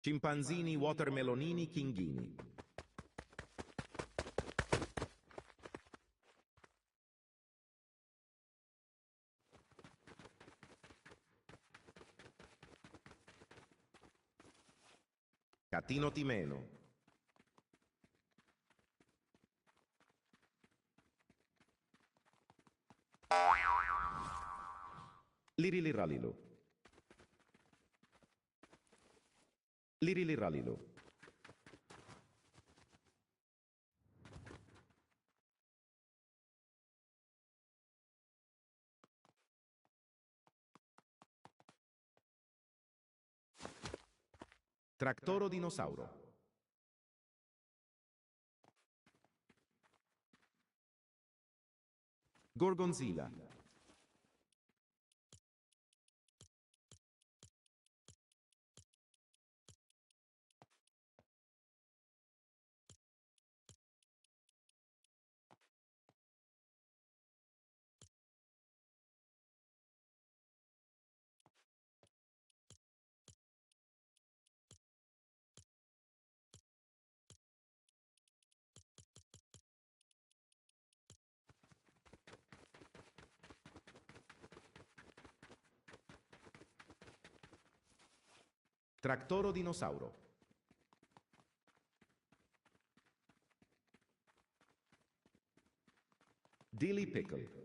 Scimpanzini, watermelonini, kinghini. Catino timeno. Liriliralilu. Liriliralilu. Tractoro dinosauro. Gorgonzilla. Tractoro dinosauro. Dilly pickle.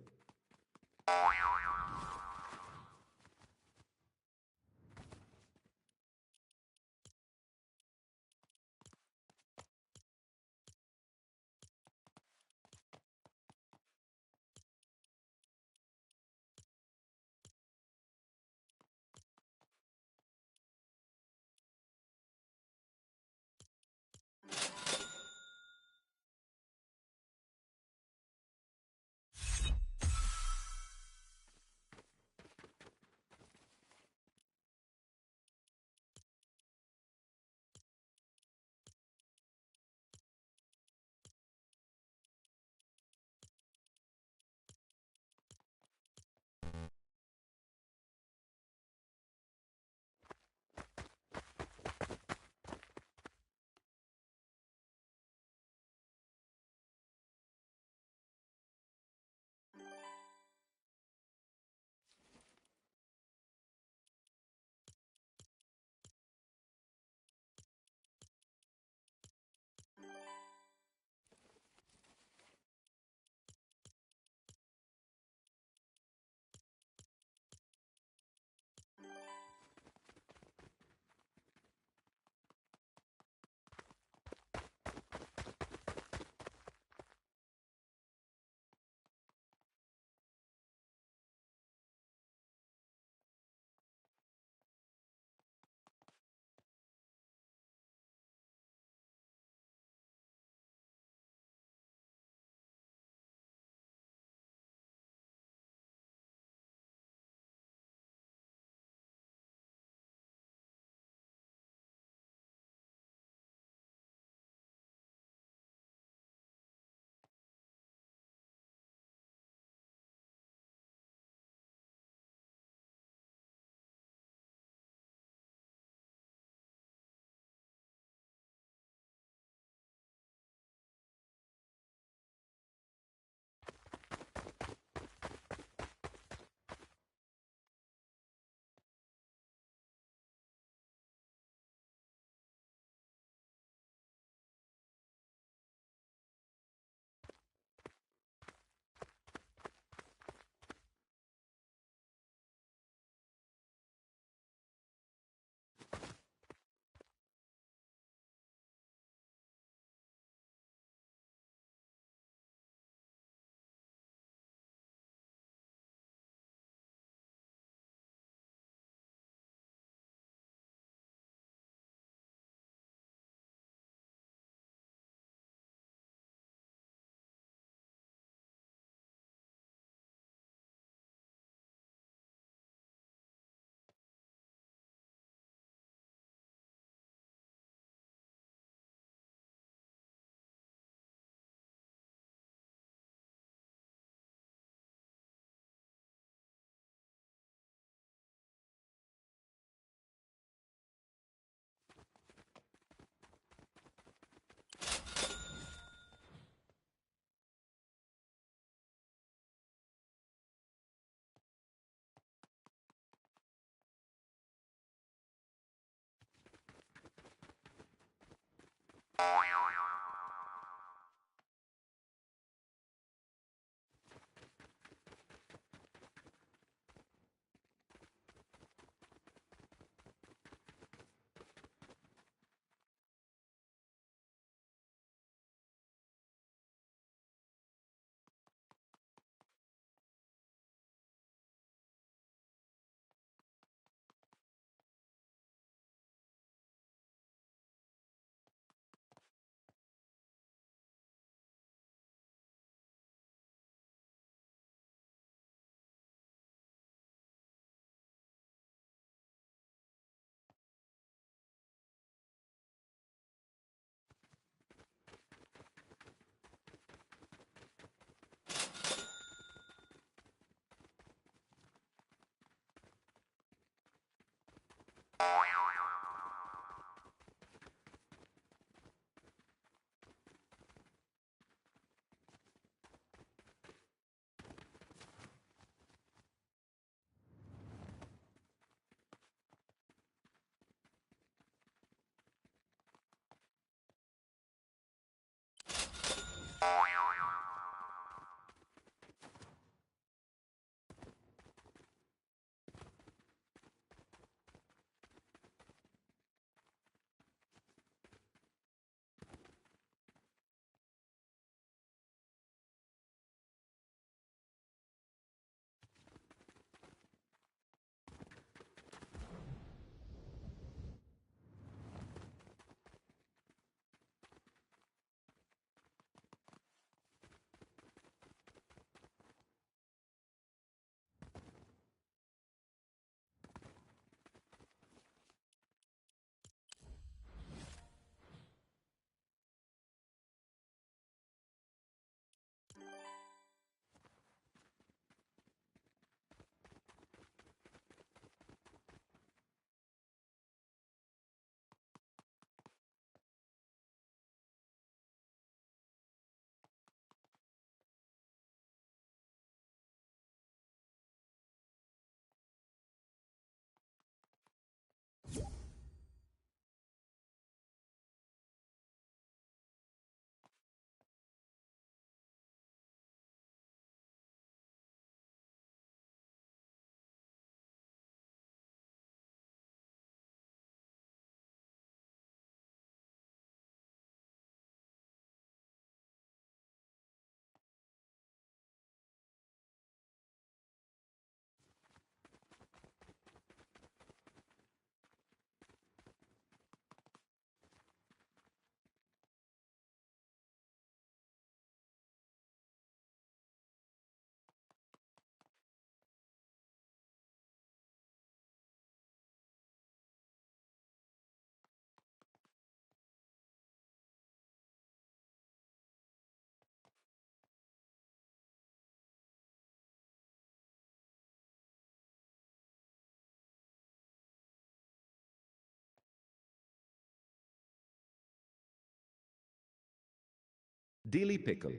Dilly pickle.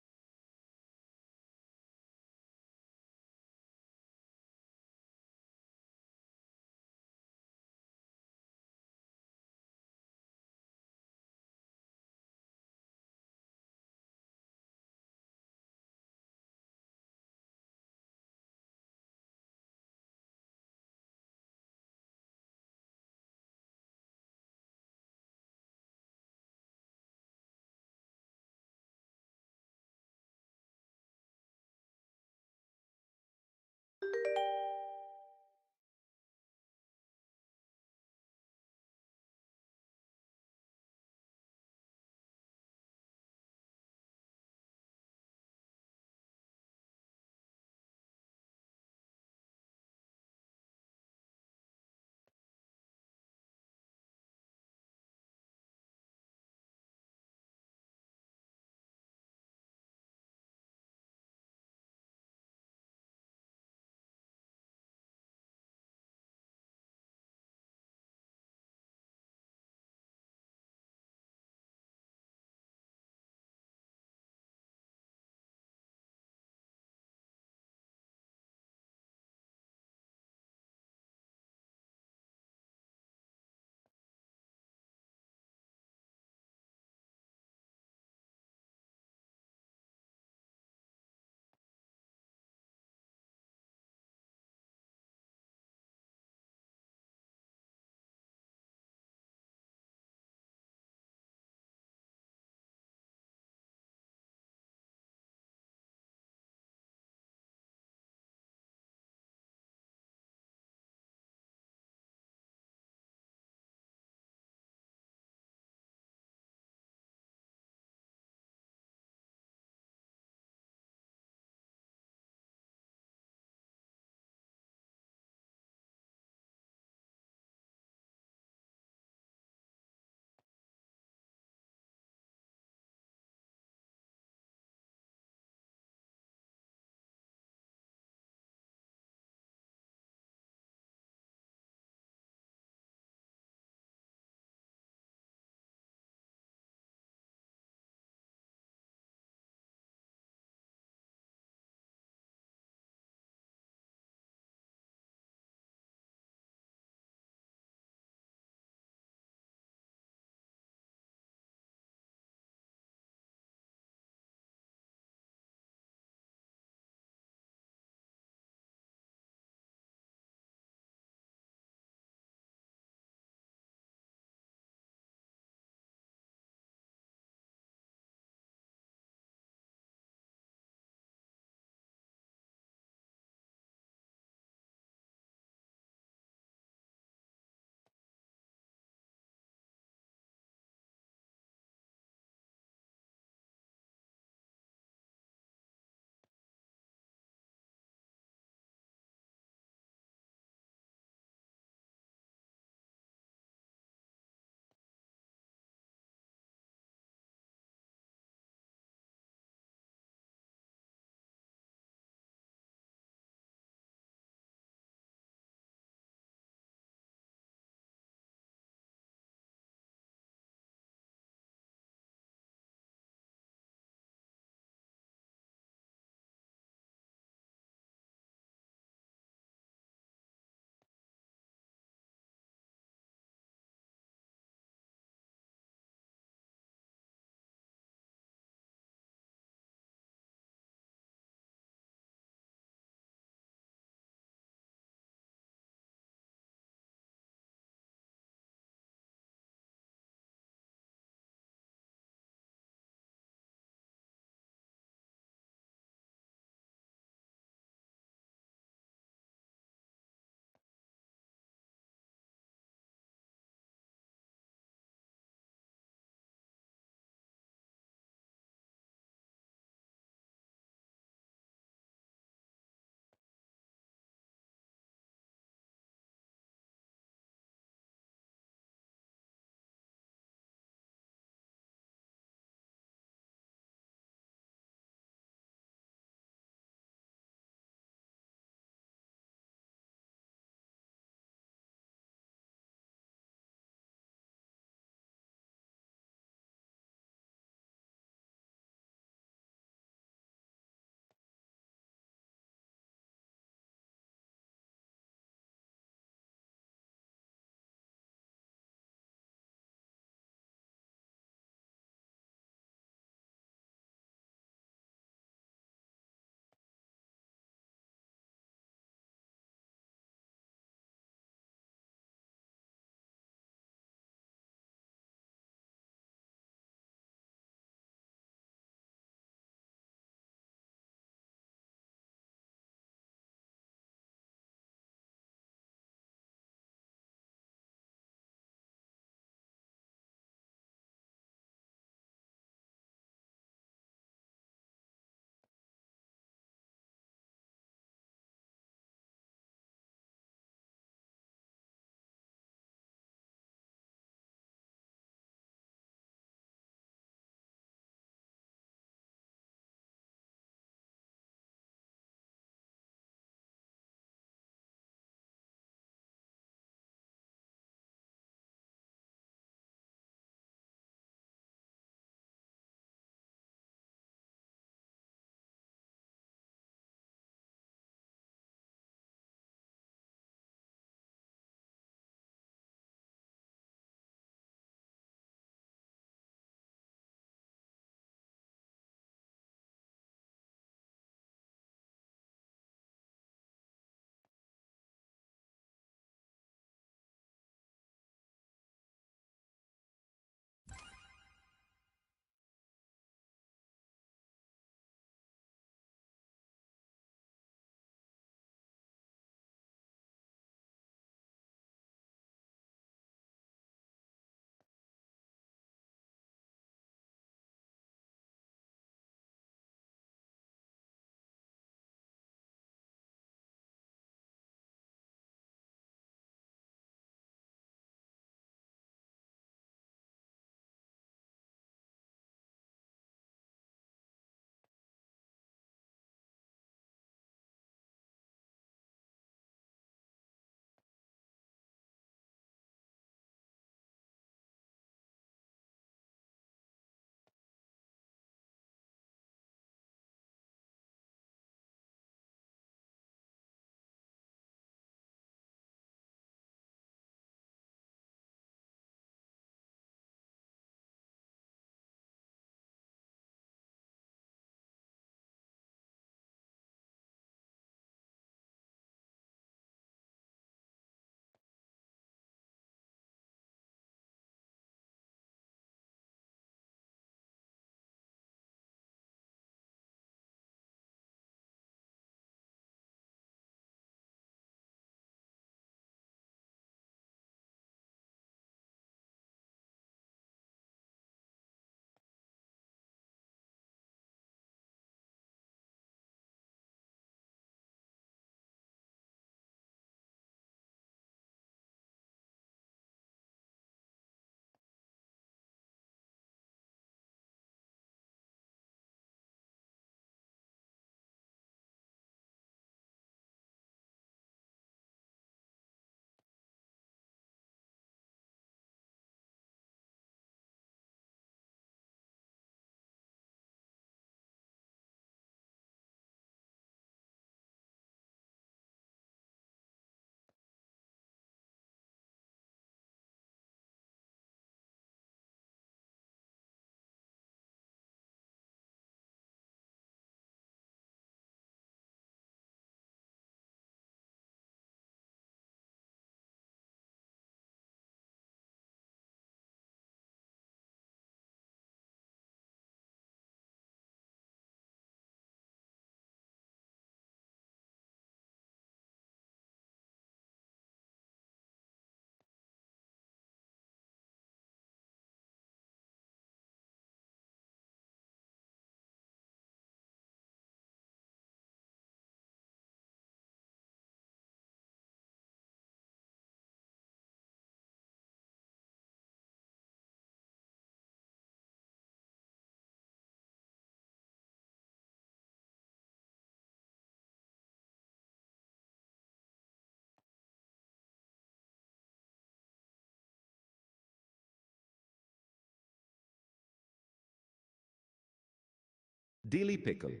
Daily Pickle.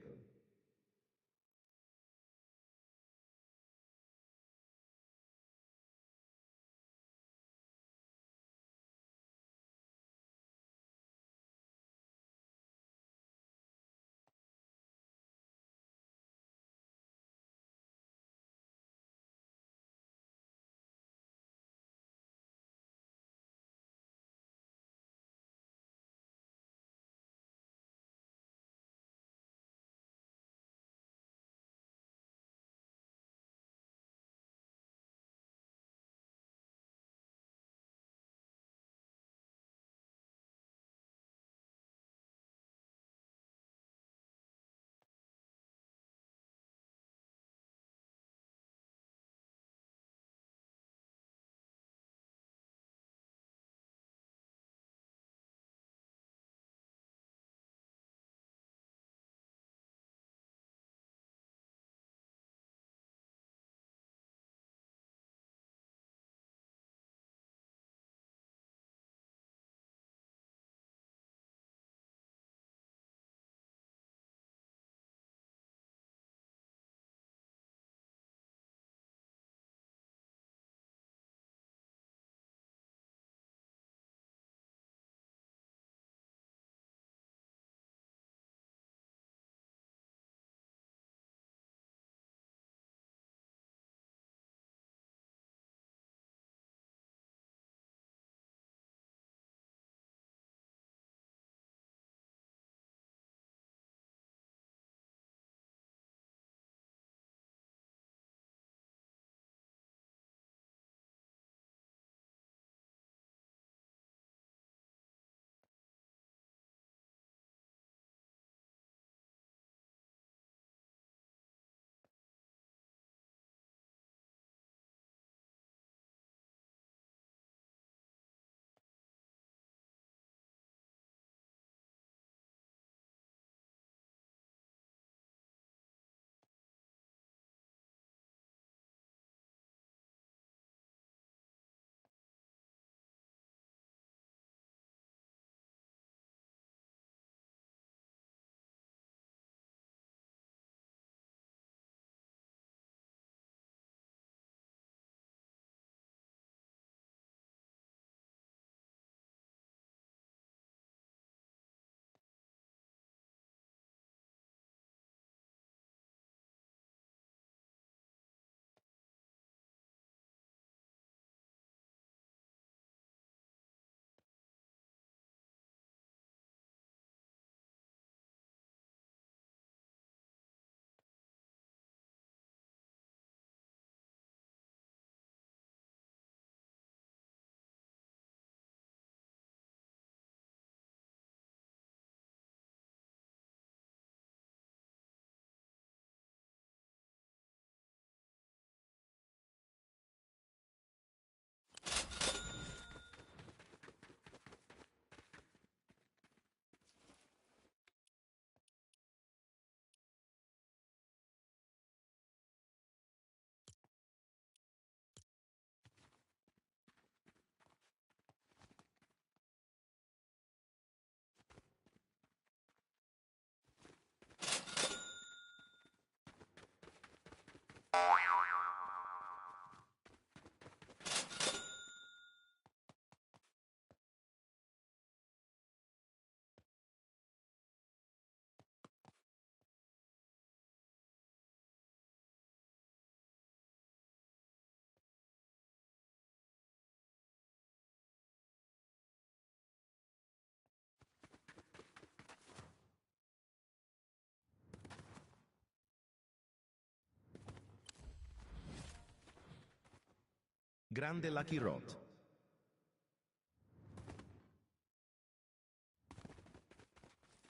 Grande Lucky Rod.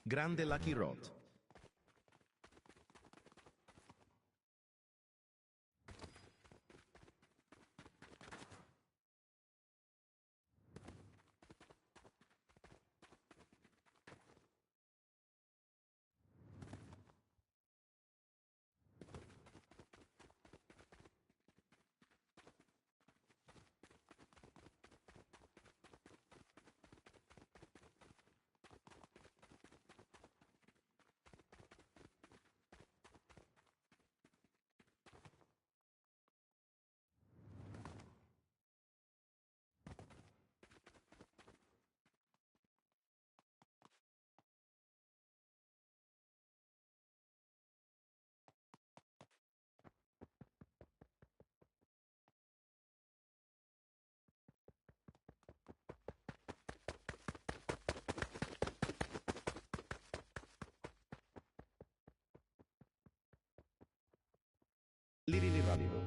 Grande Lucky Rod. Liri ravivo.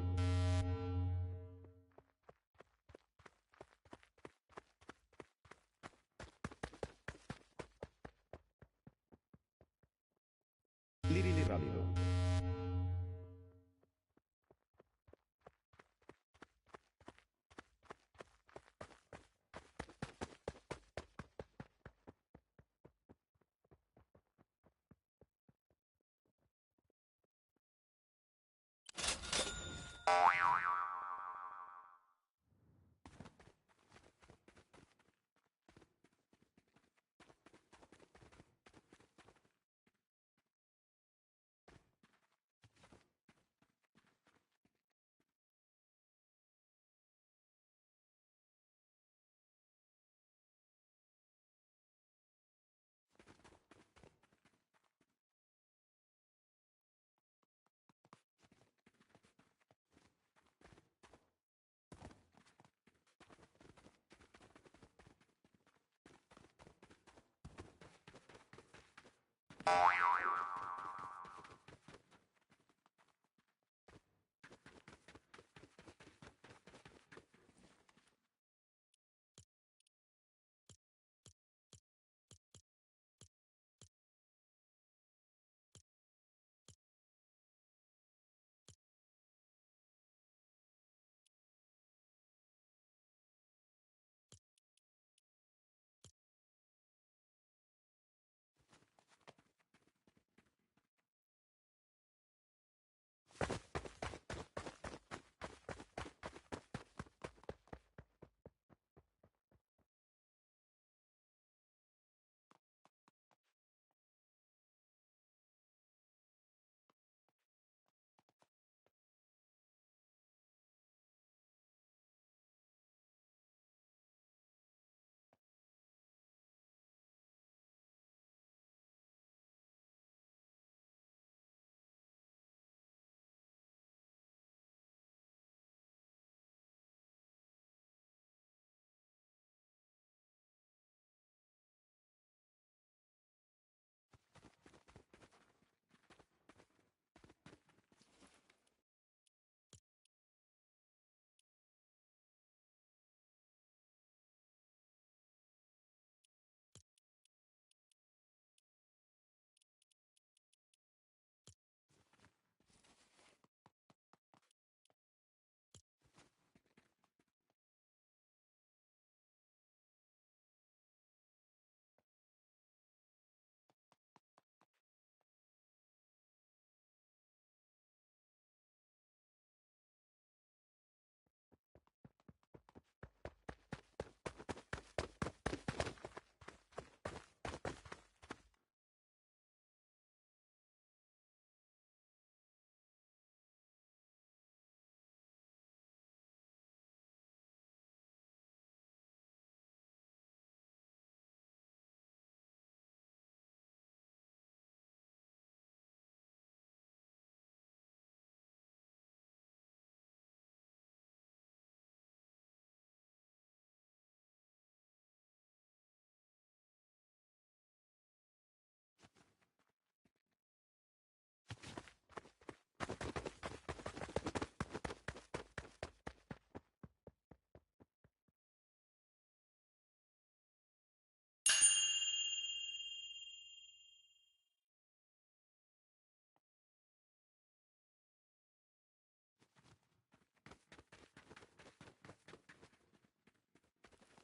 Liri ravivo.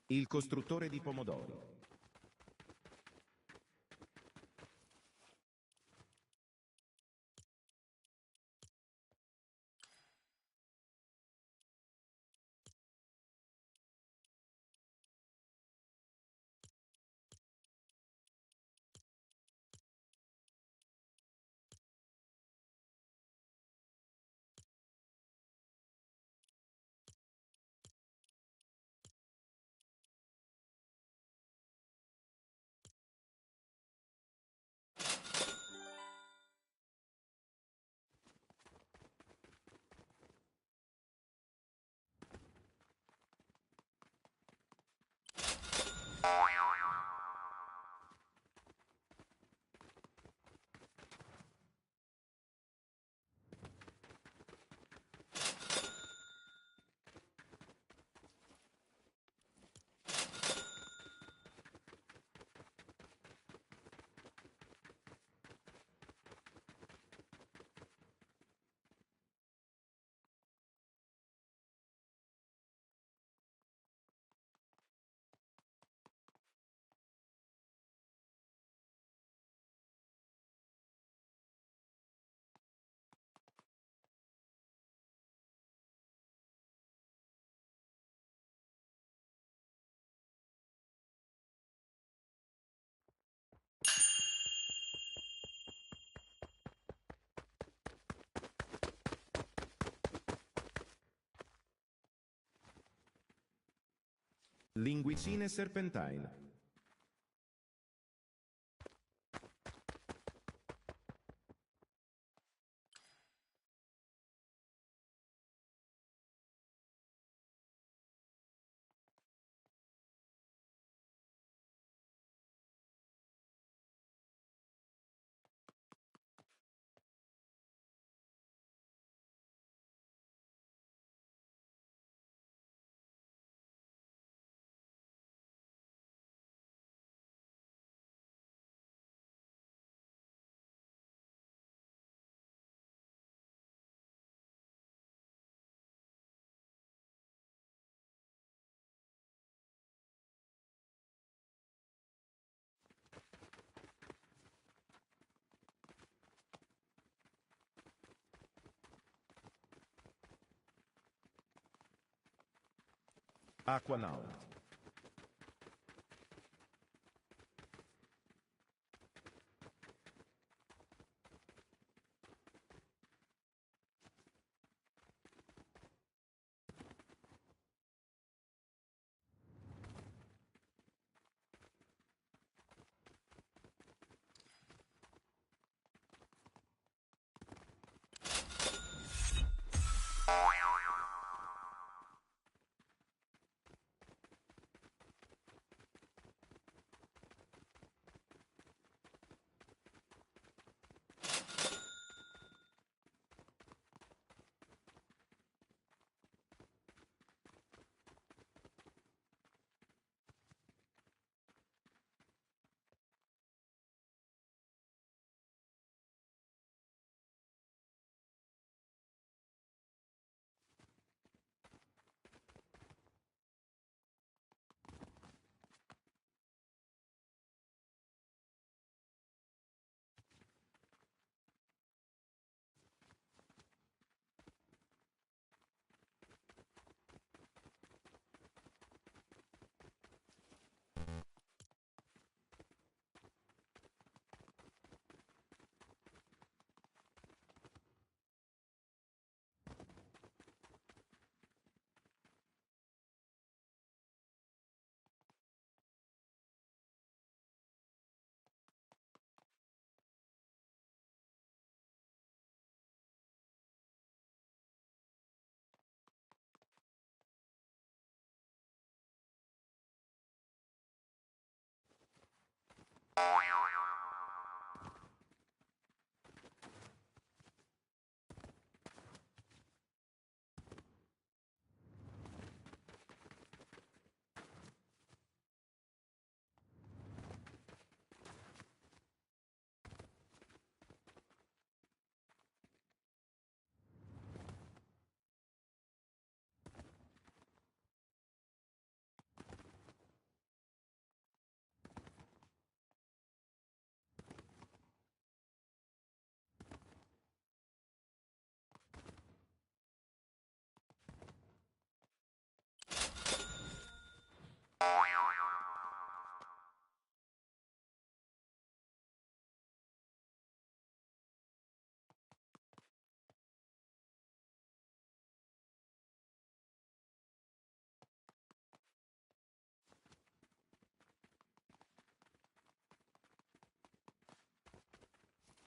Il costruttore di pomodori. Linguicine serpentine. Aquanaut.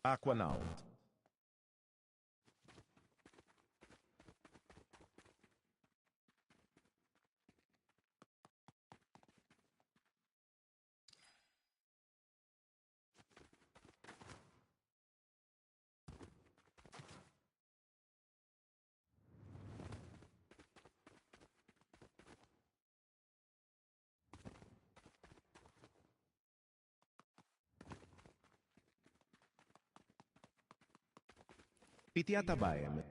Aquanaut. Pitiata Baem.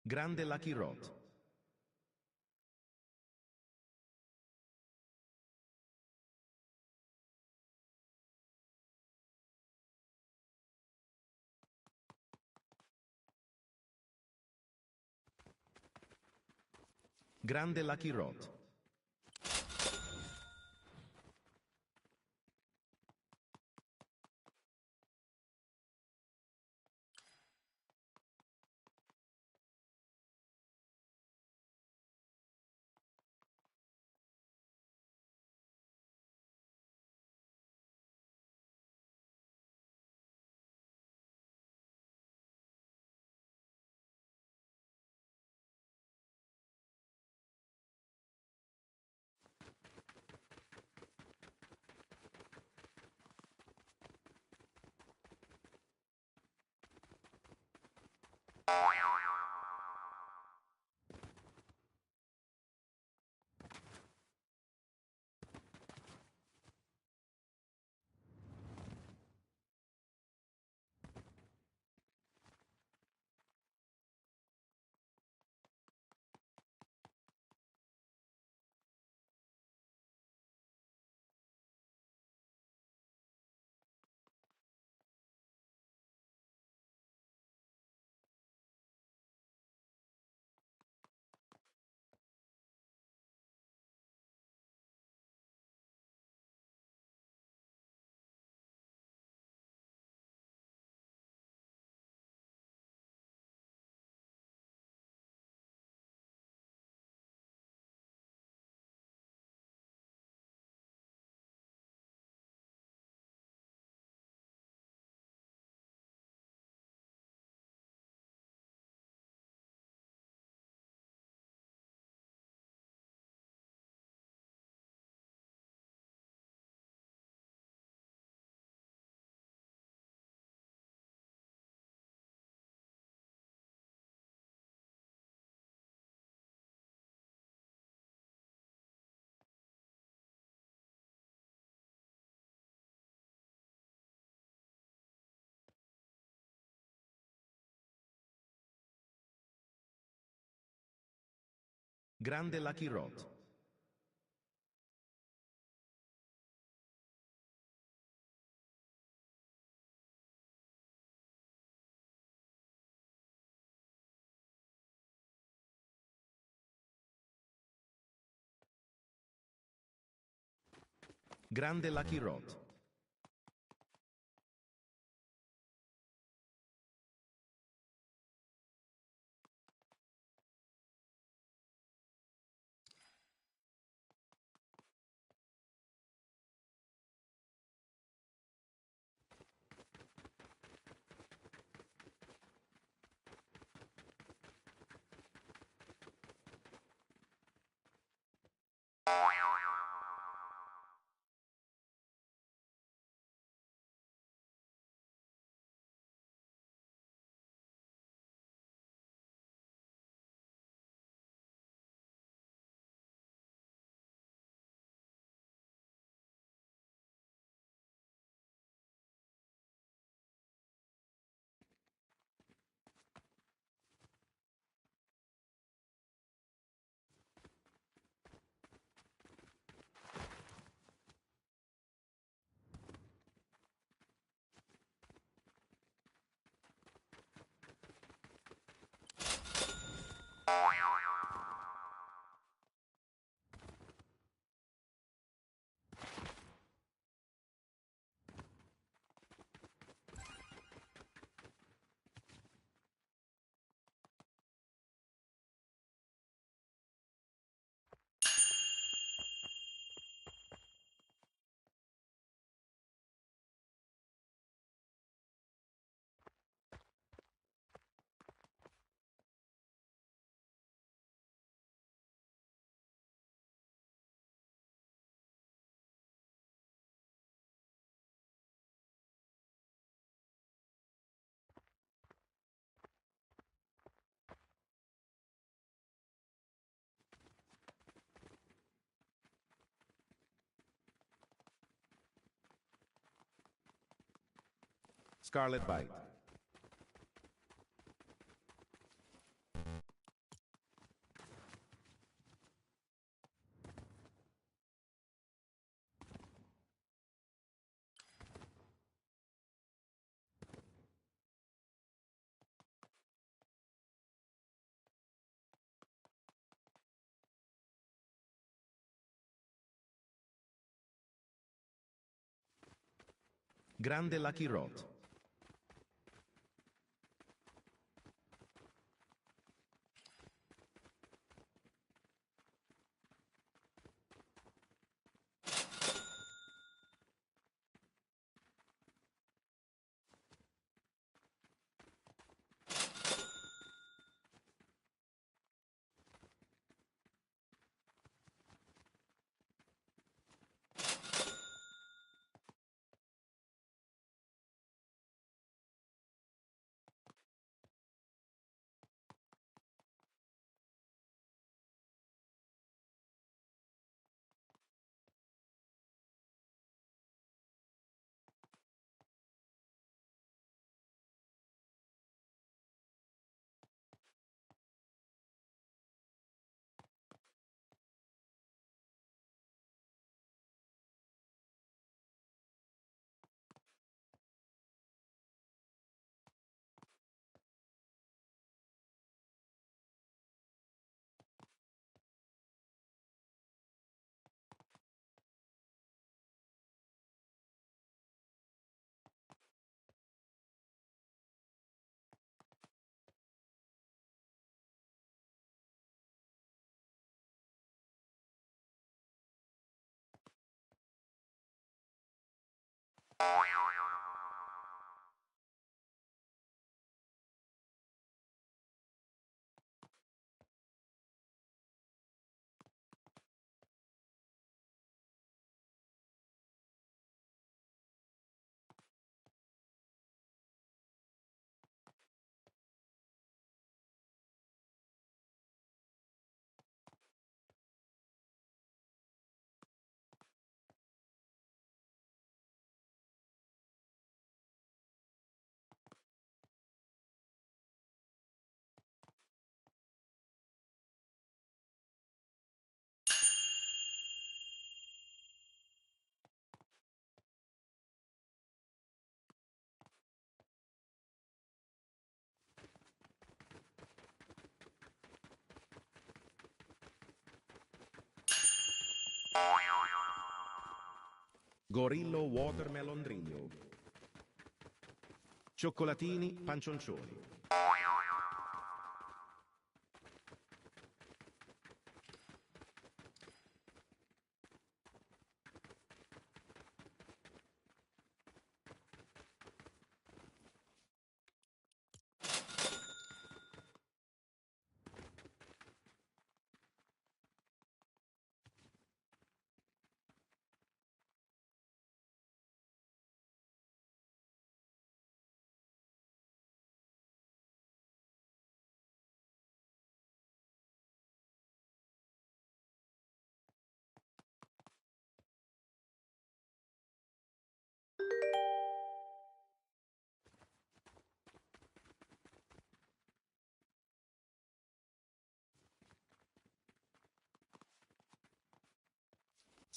Grande Lucky Rod. Grande Lucky Rod. Grande Lucky Rod. Grande Lucky Rod. Scarlet Bite. Grande Lucky Rot. Gorillo Watermelon Drillo. Cioccolatini Pancioncioni.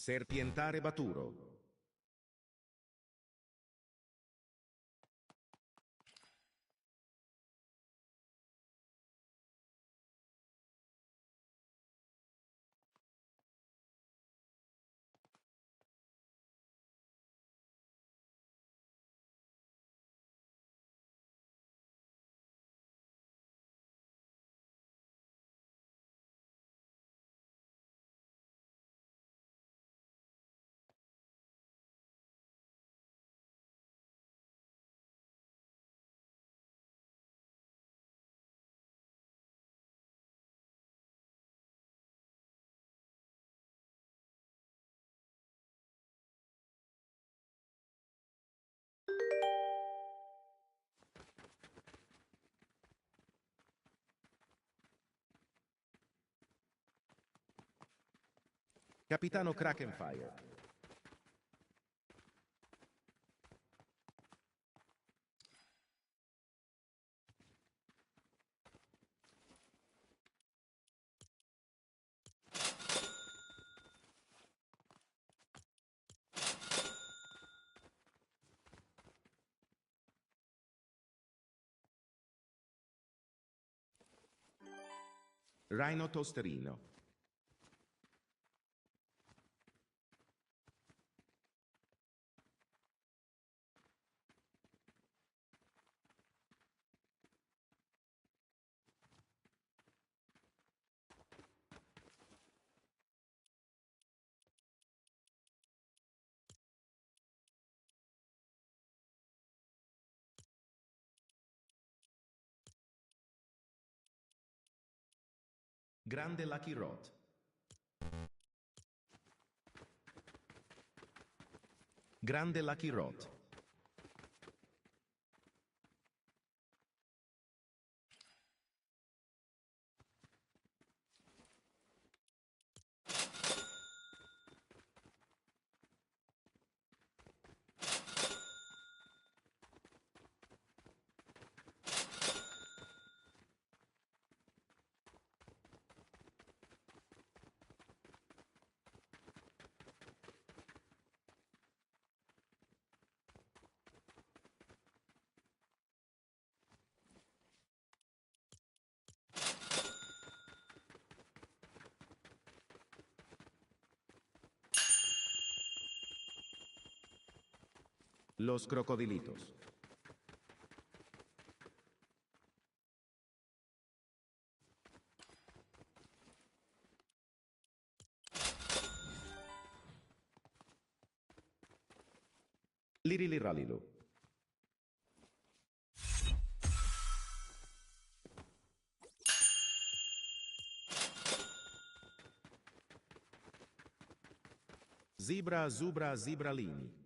Serpientare Baturo. Capitano Krakenfire. Rhino tosterino. Grande Lucky Rod. Grande Lucky Rod. Los crocodilitos. Liriliralilu. Zebra zubra zibralini.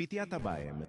Pitiata baem.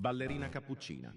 Ballerina cappuccina.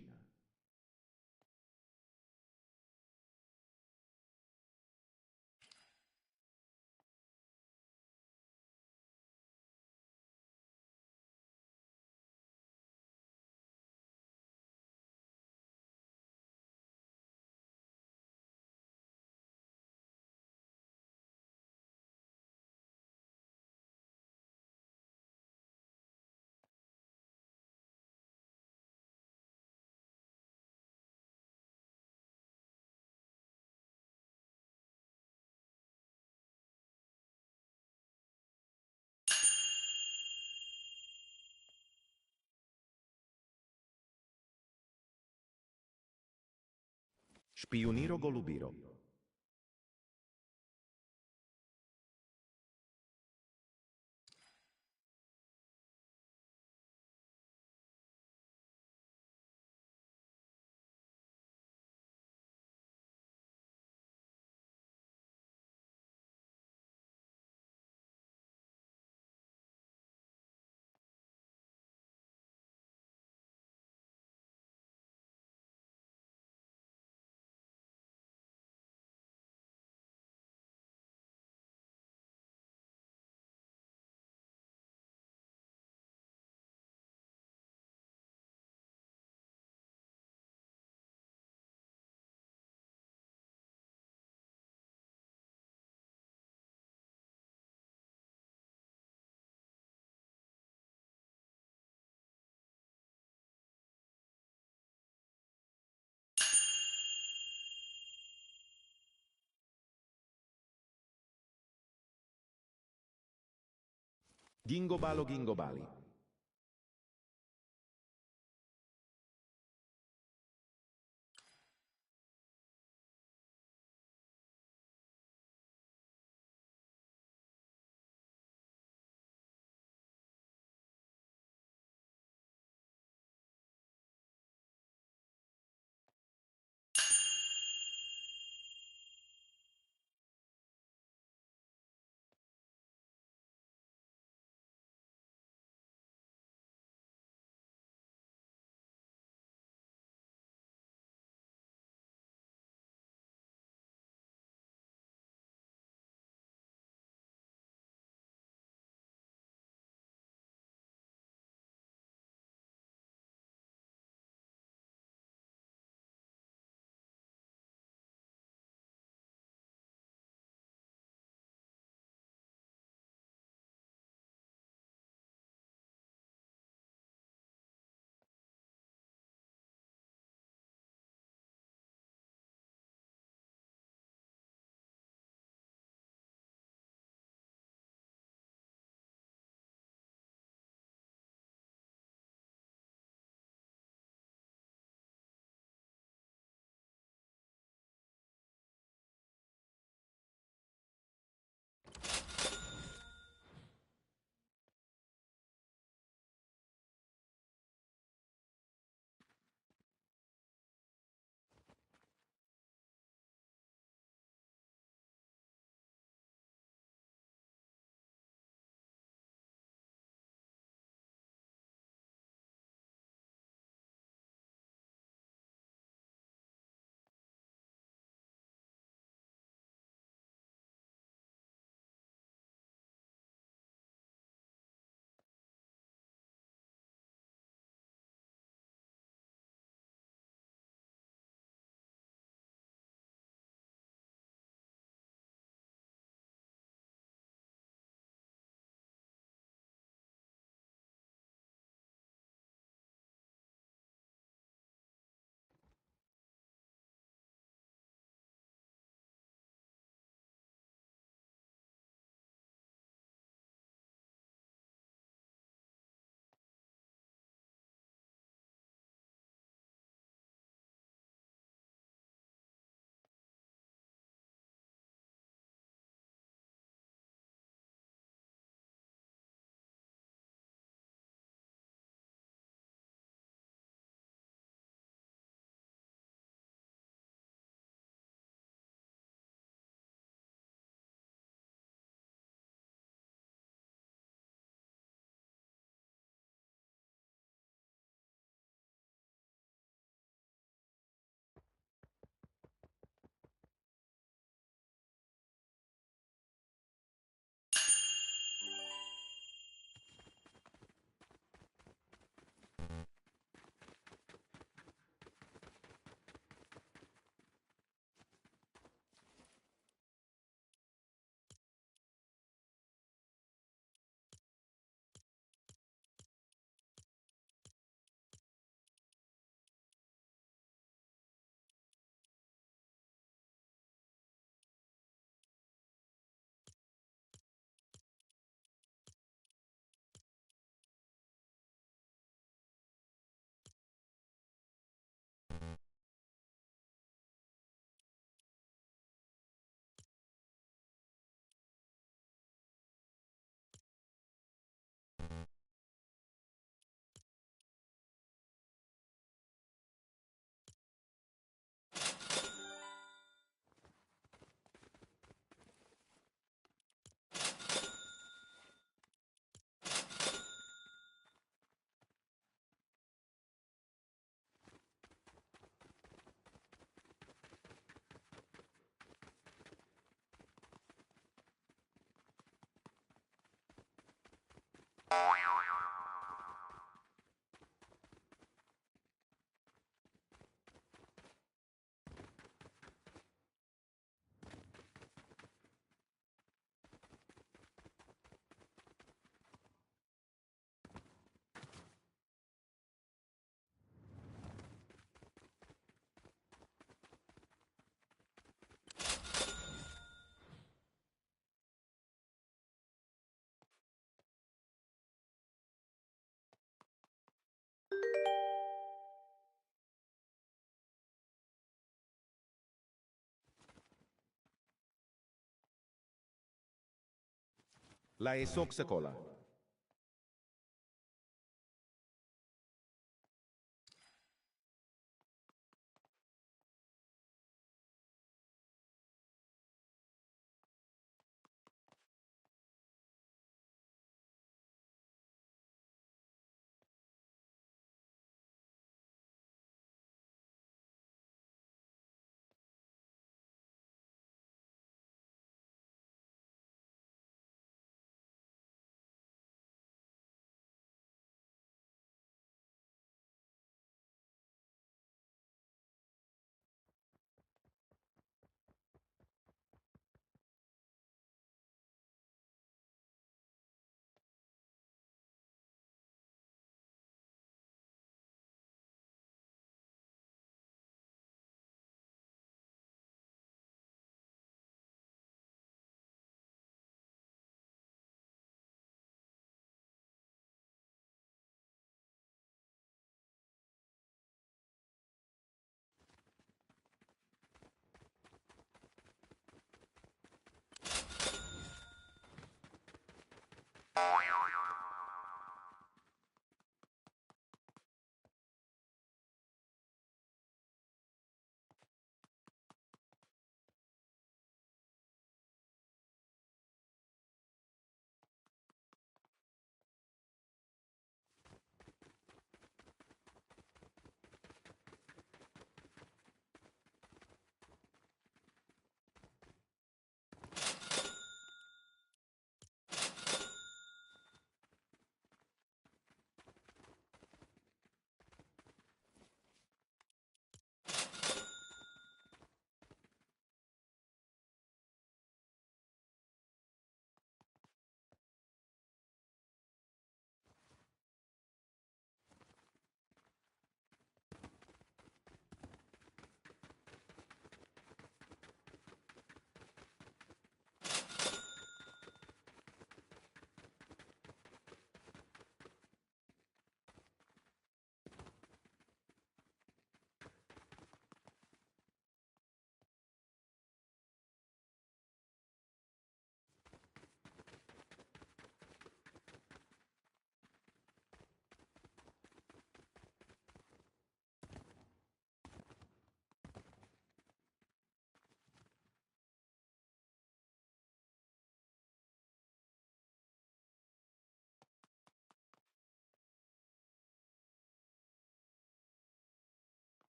Špijuniro golubiro. Gingobalo gingobali. La Esoxacola.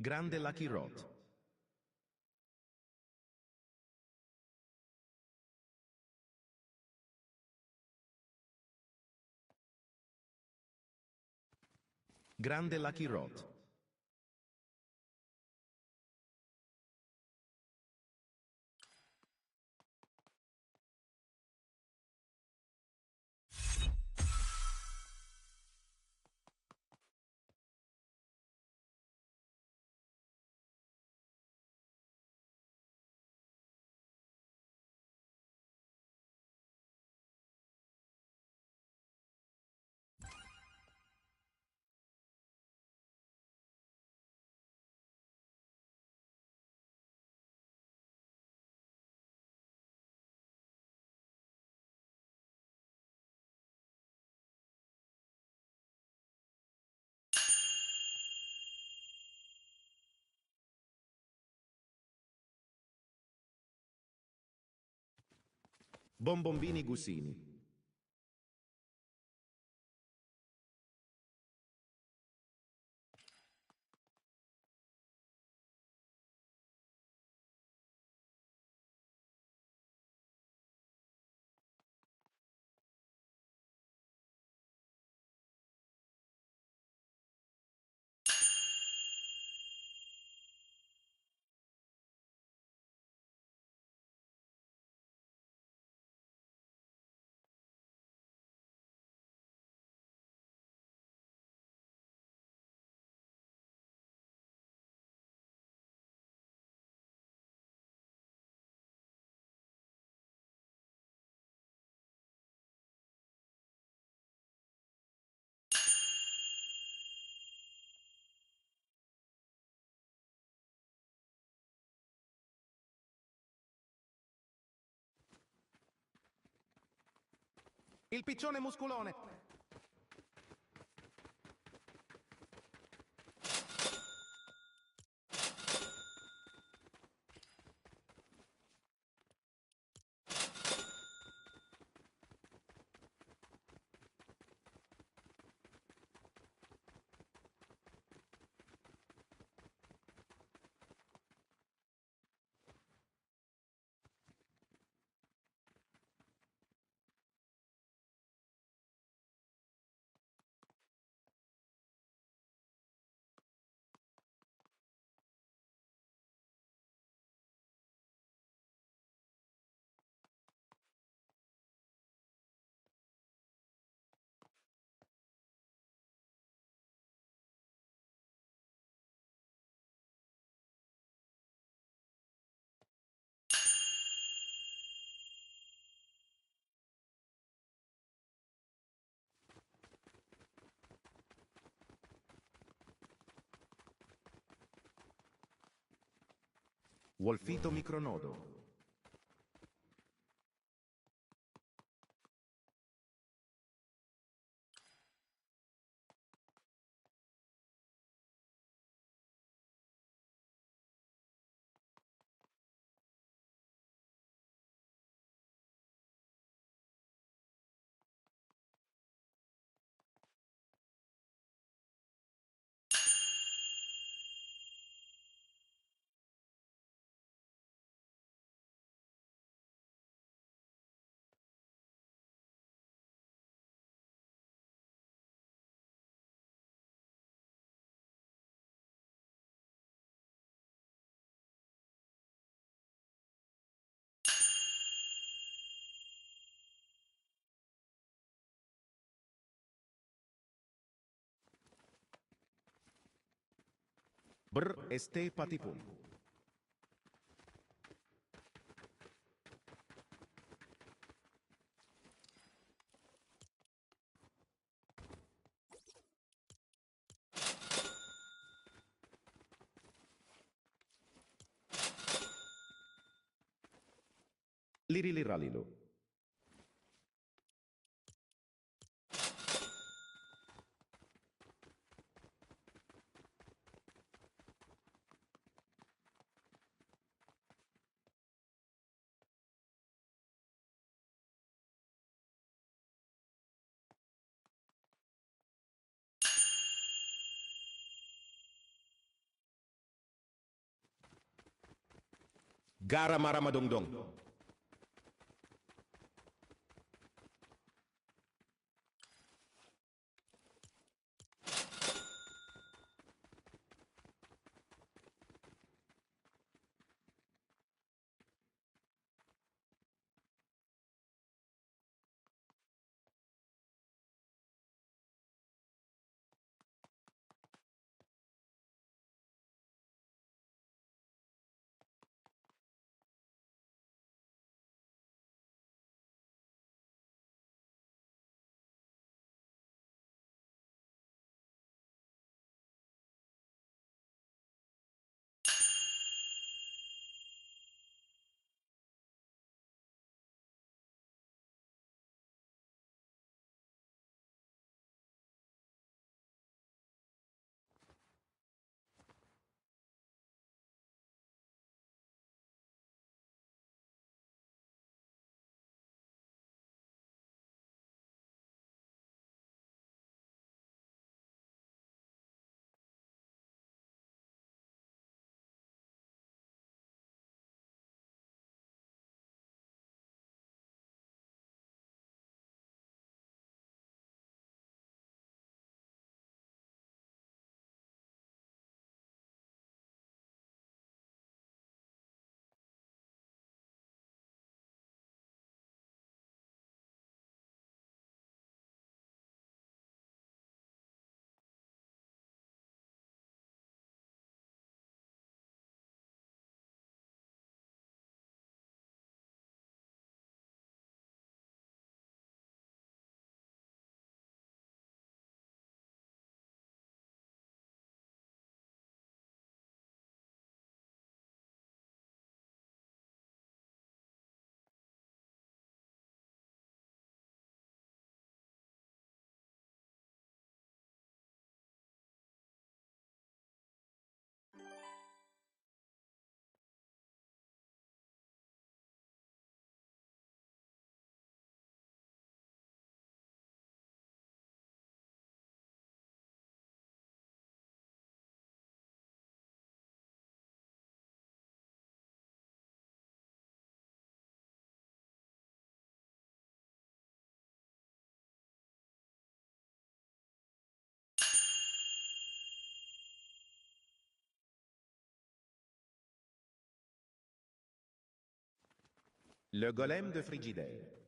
Grande Lucky Rod. Grande Lucky Rod. Bonbombini Gussini. Il piccione musculone. Wolfito micronodo. Brr este patipum. Liriliralilu. Gara maramadongdong. Le golem de Frigidaire.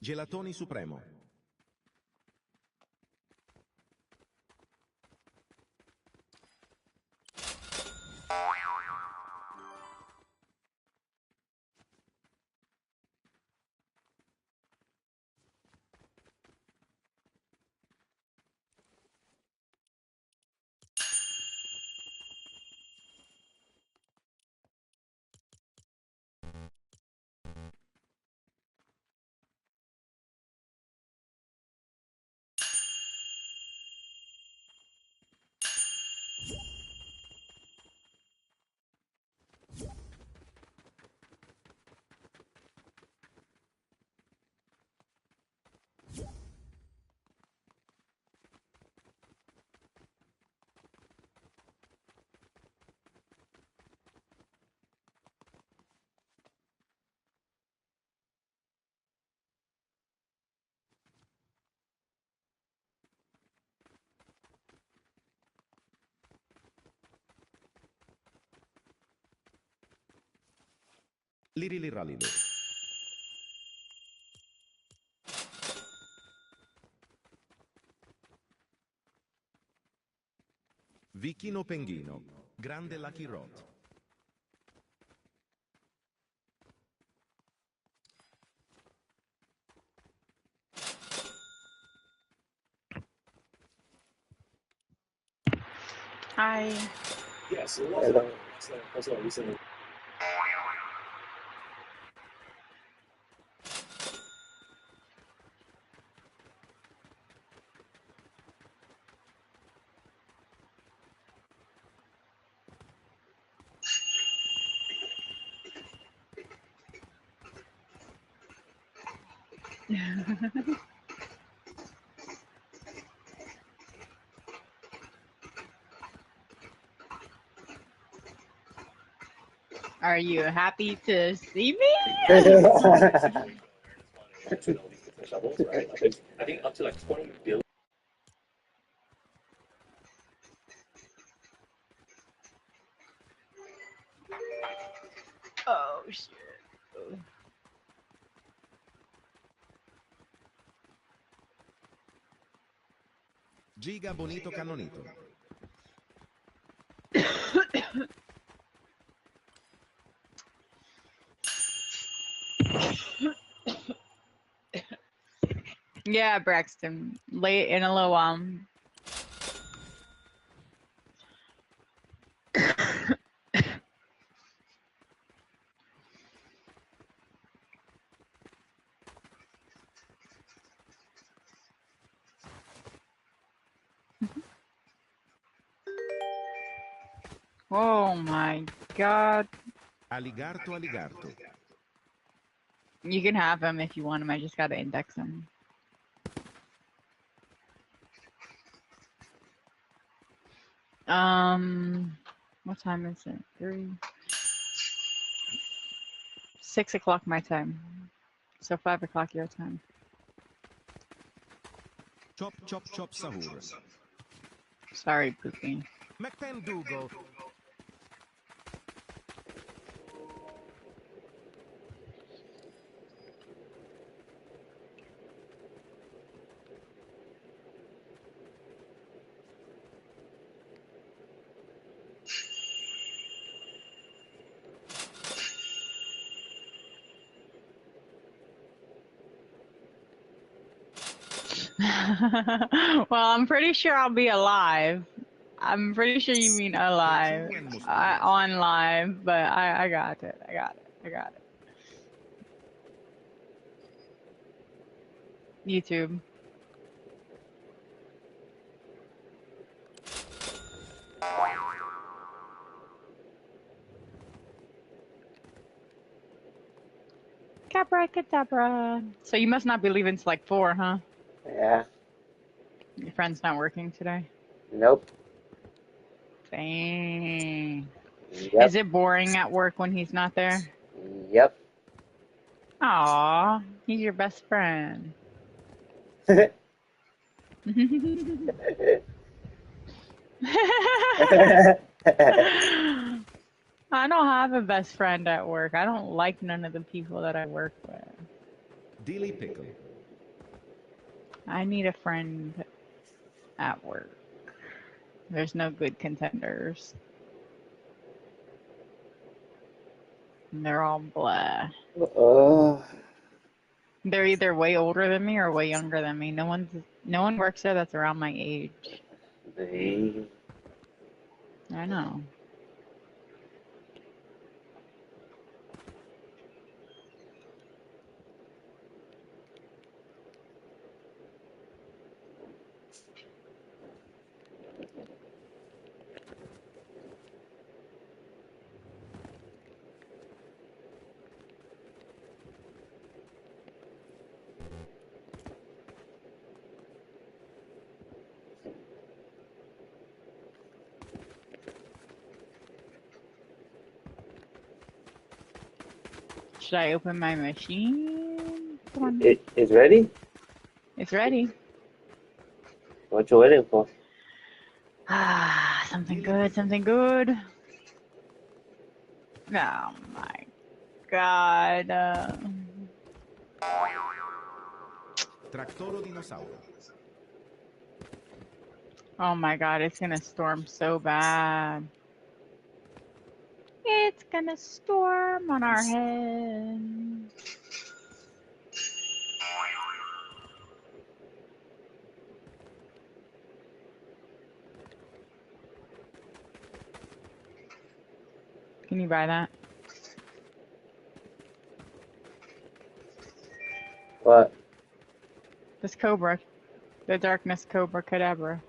Gelatoni Supremo. Liriliralilu. Vicchino Penghino. Grande Lucky Rod. Hi. Yes, it was. Hello. That's what recently. Are you happy to see me? Shovels, right? I think up to like 20 billion. Oh shit. Giga Bonito Cannonito. Yeah, Braxton. Late in a little while. Oh my god. Aligarto Aligarto. You can have him if you want him. I just gotta index him. What time is it? 6 o'clock my time. So 5 o'clock your time. Chop Chop Chop Sahur. Sorry, Poopy. McPendugo. Well, I'm pretty sure I'll be alive. I'm pretty sure you mean alive. On live, but I got it. I got it. I got it. YouTube. Cadabra. So you must not be leaving till like 4, huh? Yeah. Your friend's not working today? Nope. Dang. Yep. Is it boring at work when he's not there? Yep. Aw, he's your best friend. I don't have a best friend at work. I don't like none of the people that I work with. Dilly Pickle. I need a friend at work. There's no good contenders. And they're all blah. They're either way older than me or way younger than me. No one works there that's around my age. I know. Should I open my machine? Come on. It's ready? It's ready. What you waiting for? Ah, something good, something good. Oh my God. Trattoro dinosauro. Oh my God, it's gonna storm so bad. It's gonna storm on our head. Can you buy that? What? This Cobra. The Darkness Cobra Cadabra.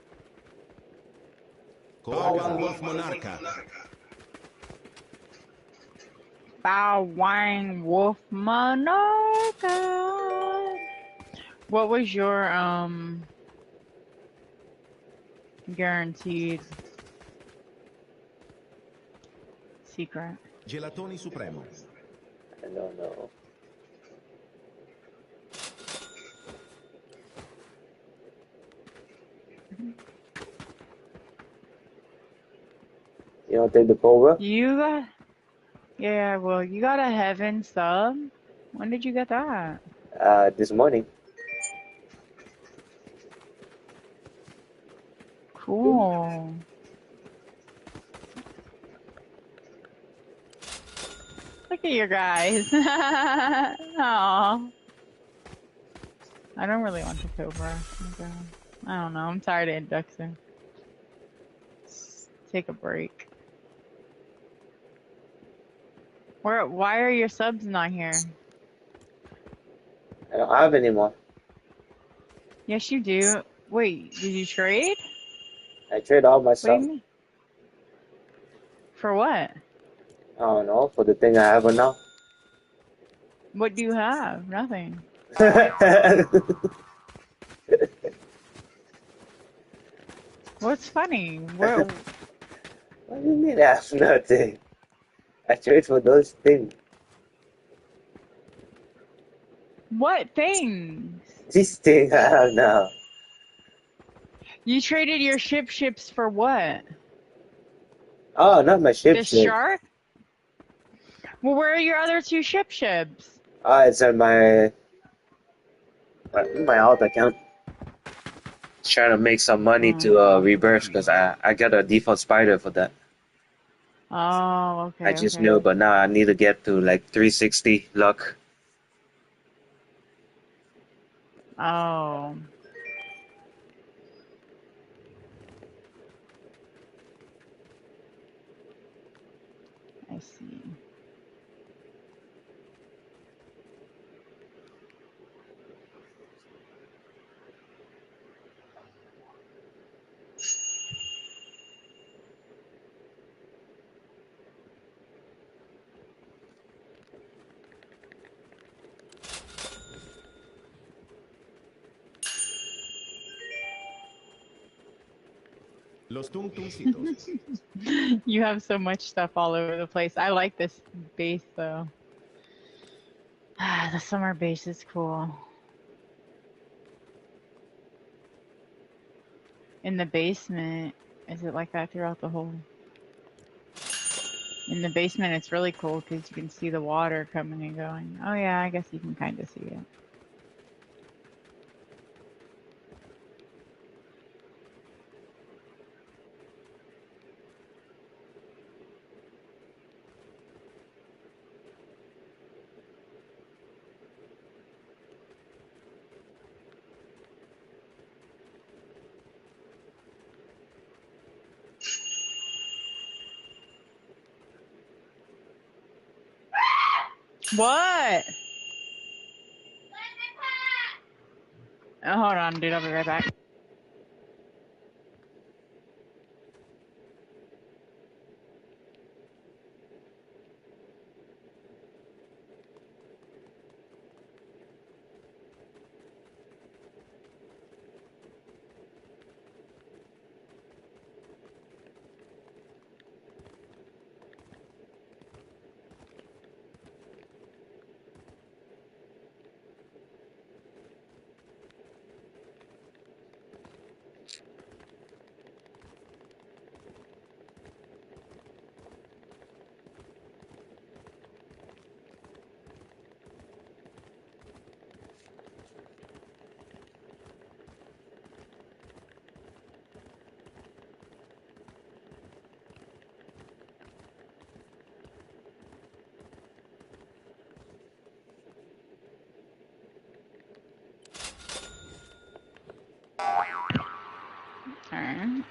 Kogan Wolf Monarca. Bow Wang Wolf Monarca. What was your guaranteed secret? Gelatoni Supremo. I don't know. You don't take the Cobra? You got, yeah, well, you got a heaven sub. When did you get that? This morning. Cool. Look at you guys. Aw. I don't really want the Cobra. Okay. I don't know. I'm tired of inducting. Let's take a break. Why are your subs not here? I don't have any more. Yes, you do. Wait, did you trade? I trade all my What do you stuff. mean? For what? I don't know, for the thing I have now. What do you have? Nothing. What's funny? Where? What do you mean I have nothing? I trade for those things. What things? This thing I have now. You traded your ships for what? Oh, not my ship. The shark? Well, where are your other two ships? Oh, it's on my alt account. Trying to make some money to rebirth because I got a default spider for that. Oh, okay. I just okay. knew, but now I need to get to like 360 luck. Oh. I see. Los Tungtungcitos. You have so much stuff all over the place. I like this base though. The summer base is cool. In the basement, is it like that throughout the whole? In the basement, it's really cool because you can see the water coming and going. Oh yeah, I guess you can kind of see it. What? Oh, hold on, dude. I'll be right back. Alright.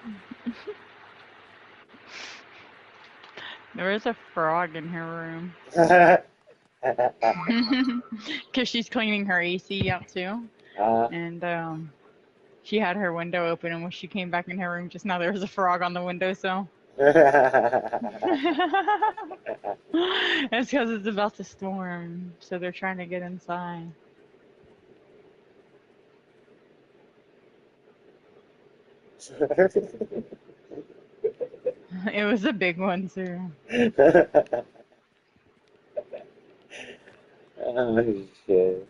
There is a frog in her room. Because she's cleaning her AC out too. And she had her window open, and when she came back in her room just now, there was a frog on the windowsill. It's because it's about to storm, so they're trying to get inside. It was a big one too. Oh shit.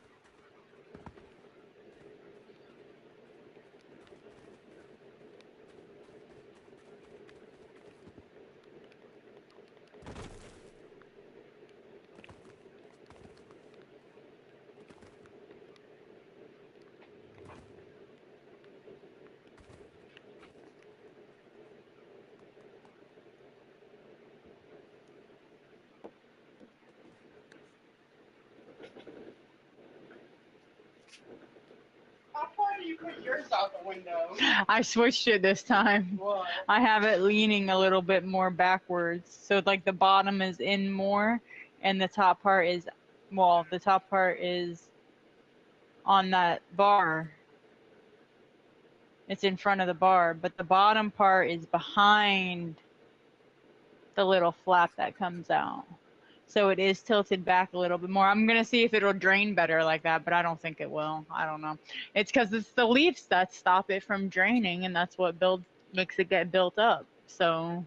How far do you put yours out the window? I switched it this time. What? I have it leaning a little bit more backwards. So like the bottom is in more and the top part is, well, the top part is on that bar. It's in front of the bar, but the bottom part is behind the little flap that comes out. So it is tilted back a little bit more. I'm going to see if it'll drain better like that, but I don't think it will. I don't know. It's because it's the leaves that stop it from draining, and that's what makes it get built up. So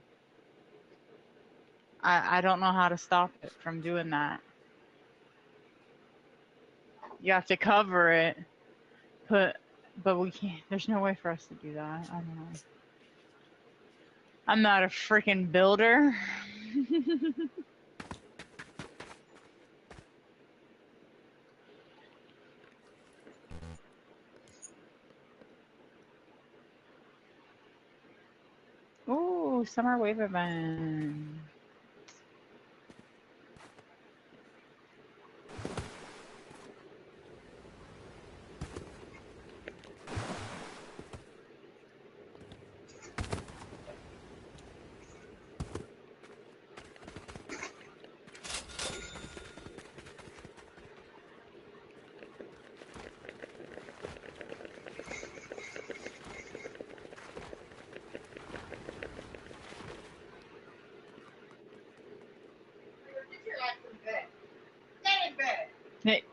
I don't know how to stop it from doing that. You have to cover it, but we can't. There's no way for us to do that. I don't know. I'm not a freaking builder. Ooh, summer wave event.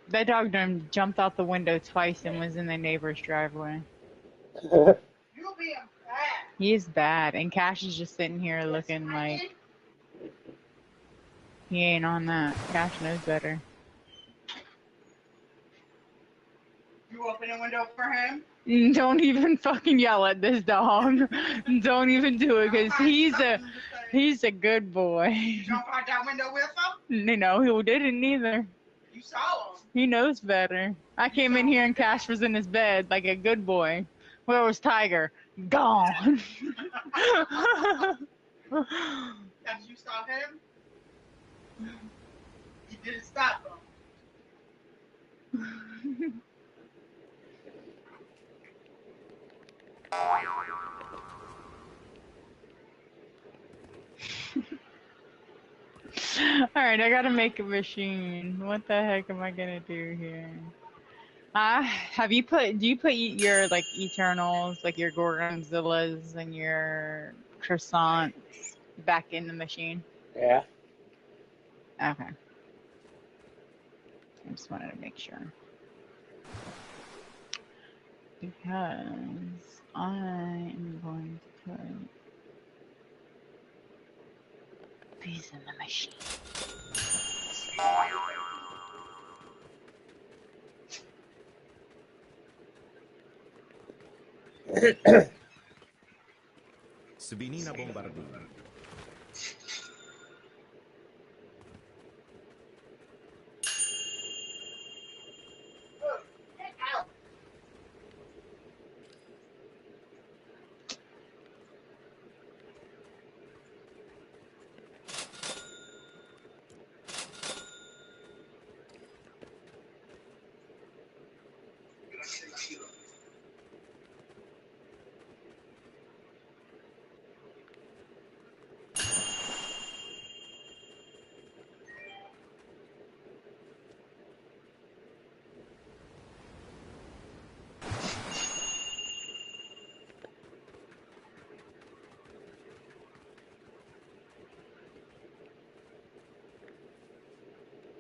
That dog done jumped out the window twice and was in the neighbor's driveway. You being bad. He is bad, and Cash is just sitting here looking like he ain't on that. Cash knows better. You open the window for him? Don't even fucking yell at this dog. Don't even do it, because he's a good boy. You jump out that window with him? No, he didn't either. You saw him. He knows better. I came in here and Cash was in his bed like a good boy. Where was Tiger? Gone. Have you saw him? You didn't stop him. Alright, I gotta make a machine. What the heck am I gonna do here? Do you put your, like, Eternals, like your Gorgonzillas and your croissants back in the machine? Yeah. Okay. I just wanted to make sure. Because I am going to put these in the machine. Sbinina Bombardino.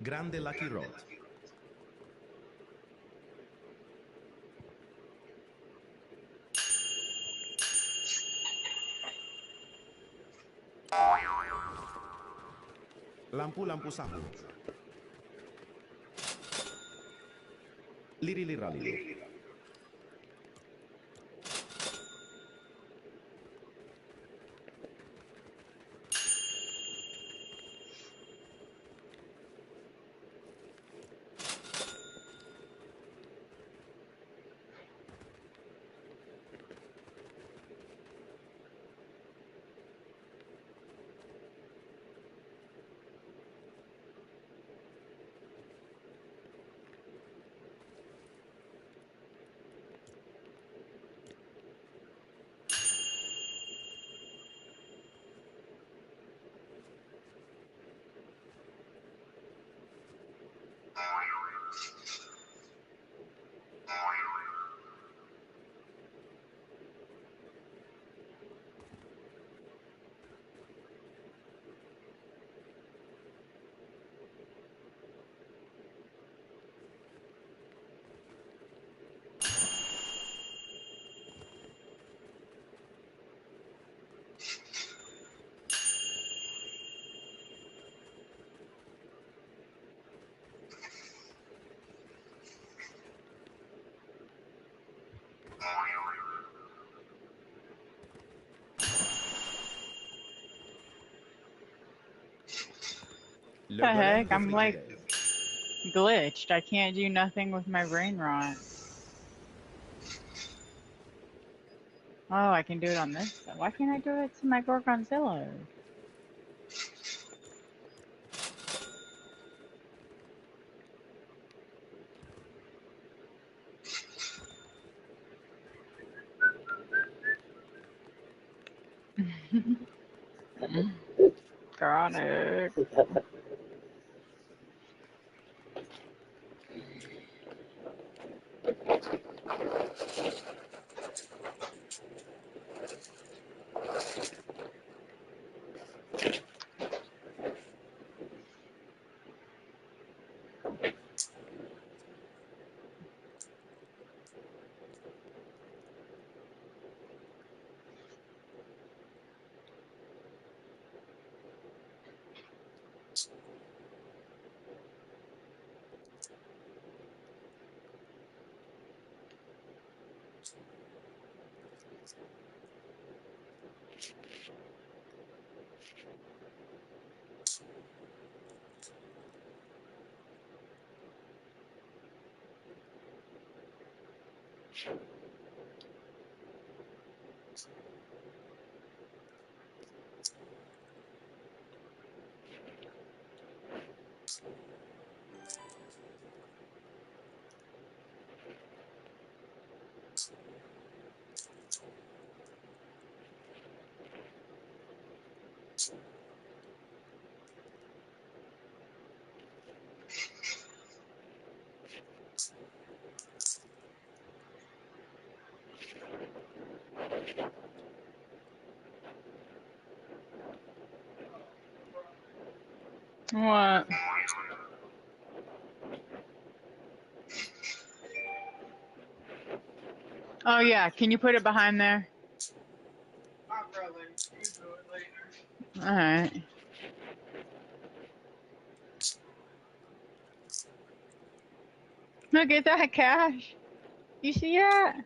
Grande Lucky Rod. Lampu-lampu sapu. Liri-liralilu. The heck? I'm like glitched. I can't do nothing with my brain rot. Oh, I can do it on this. Why can't I do it to my Gorgonzilla? KRONiiK. What? Oh yeah, can you put it behind there? My brother, you do it later. Alright. Look at that, Cash. You see that?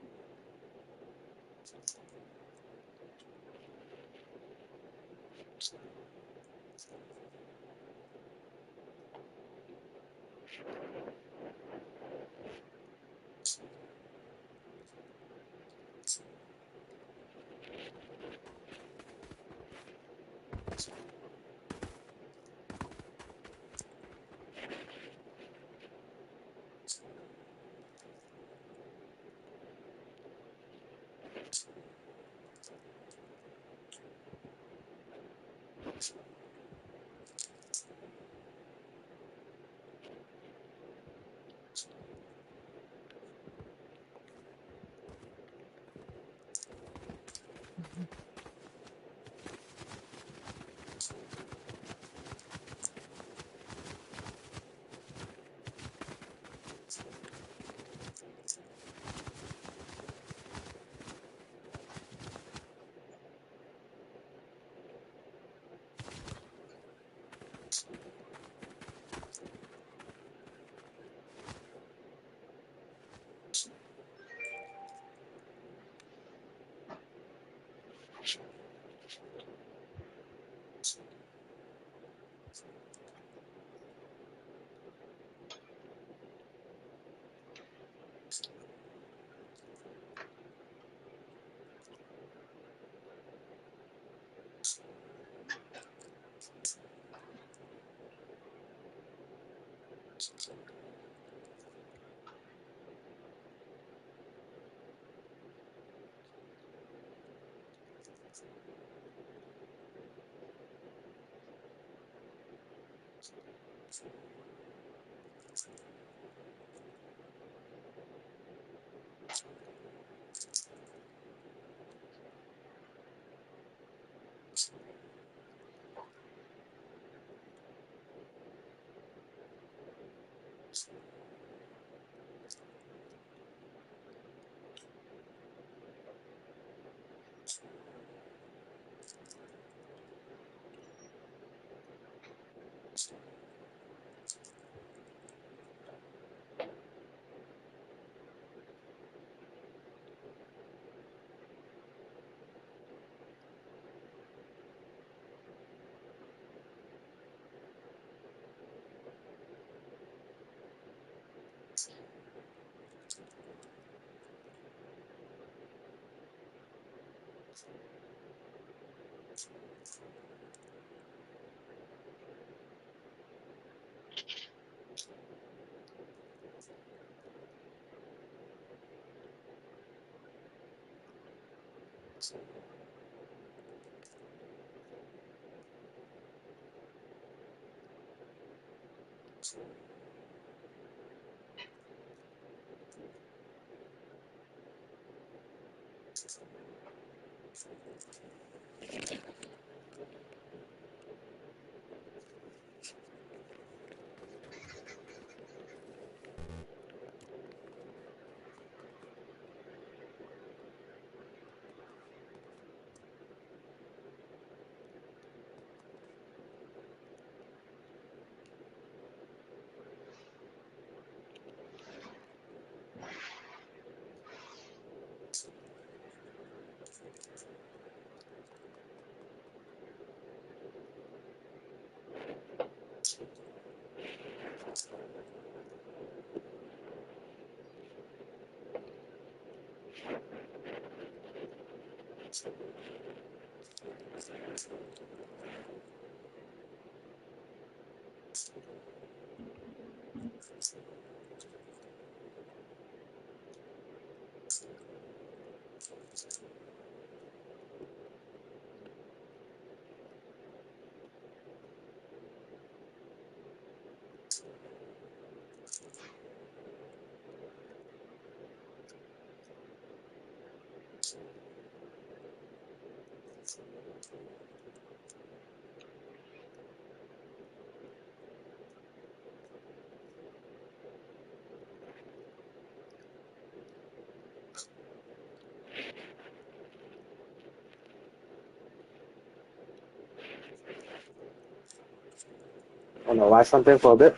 Wanna watch something for a bit?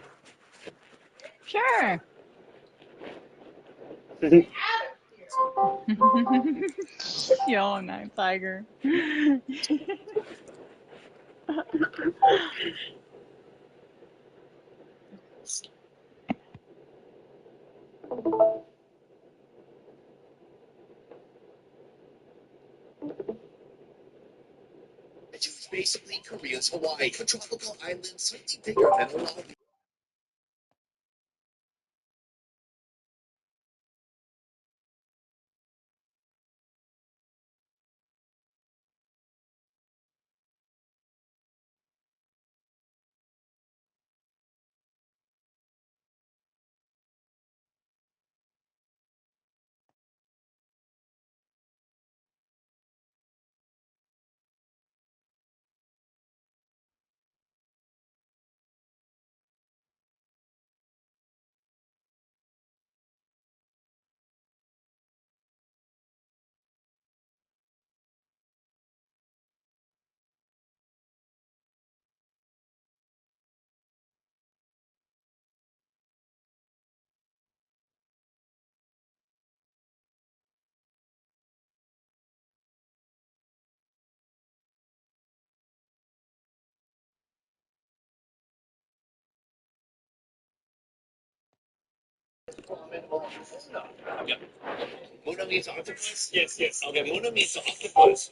Sure. Yo, night tiger. Which is basically Korea's Hawaii, a tropical island slightly bigger than Oahu. Okay. Muna means octopus? Yes, yes. Okay, Muna means octopus.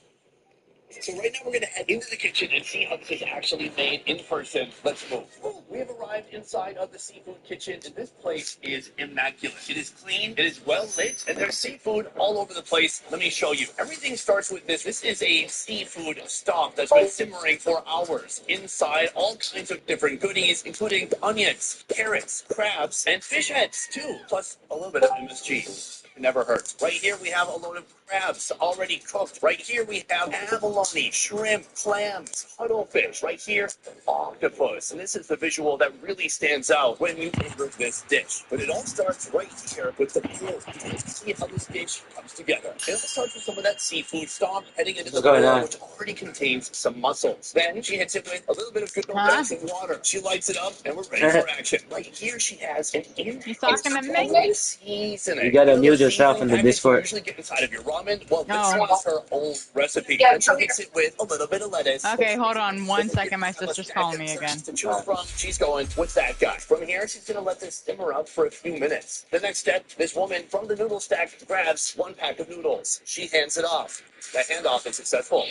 So right now we're going to head into the kitchen and see how this is actually made in person. Let's move. We have arrived inside of the seafood kitchen, and this place is immaculate. It is clean, it is well lit, and there's seafood all over the place. Let me show you. Everything starts with this. This is a seafood stock that's been simmering for hours. Inside, all kinds of different goodies, including onions, carrots, crabs, and fish heads, too. Plus a little bit of MSG. Never hurts. Right here we have a load of crabs already cooked. Right here we have abalone, shrimp, clams, cuttlefish. Right here, octopus. And this is the visual that really stands out when you order this dish. But it all starts right here with the meal. See how this dish comes together. It all starts with some of that seafood stock heading into the bowl, which already contains some mussels. Then she hits it with a little bit of good old-fashioned water. She lights it up, and we're ready for action. Right here she has an He's talking to me? seasoning. You gotta mute yourself in the Discord. Usually get inside of your ramen. Well, this one is her own recipe. And she'll mix it with a little bit of lettuce. Okay, hold on 1 second. My sister's calling me again. To choose from, she's going with that guy. From here, she's gonna let this simmer up for a few minutes. The next step, this woman from the noodle stack grabs 1 pack of noodles. She hands it off. That handoff is successful.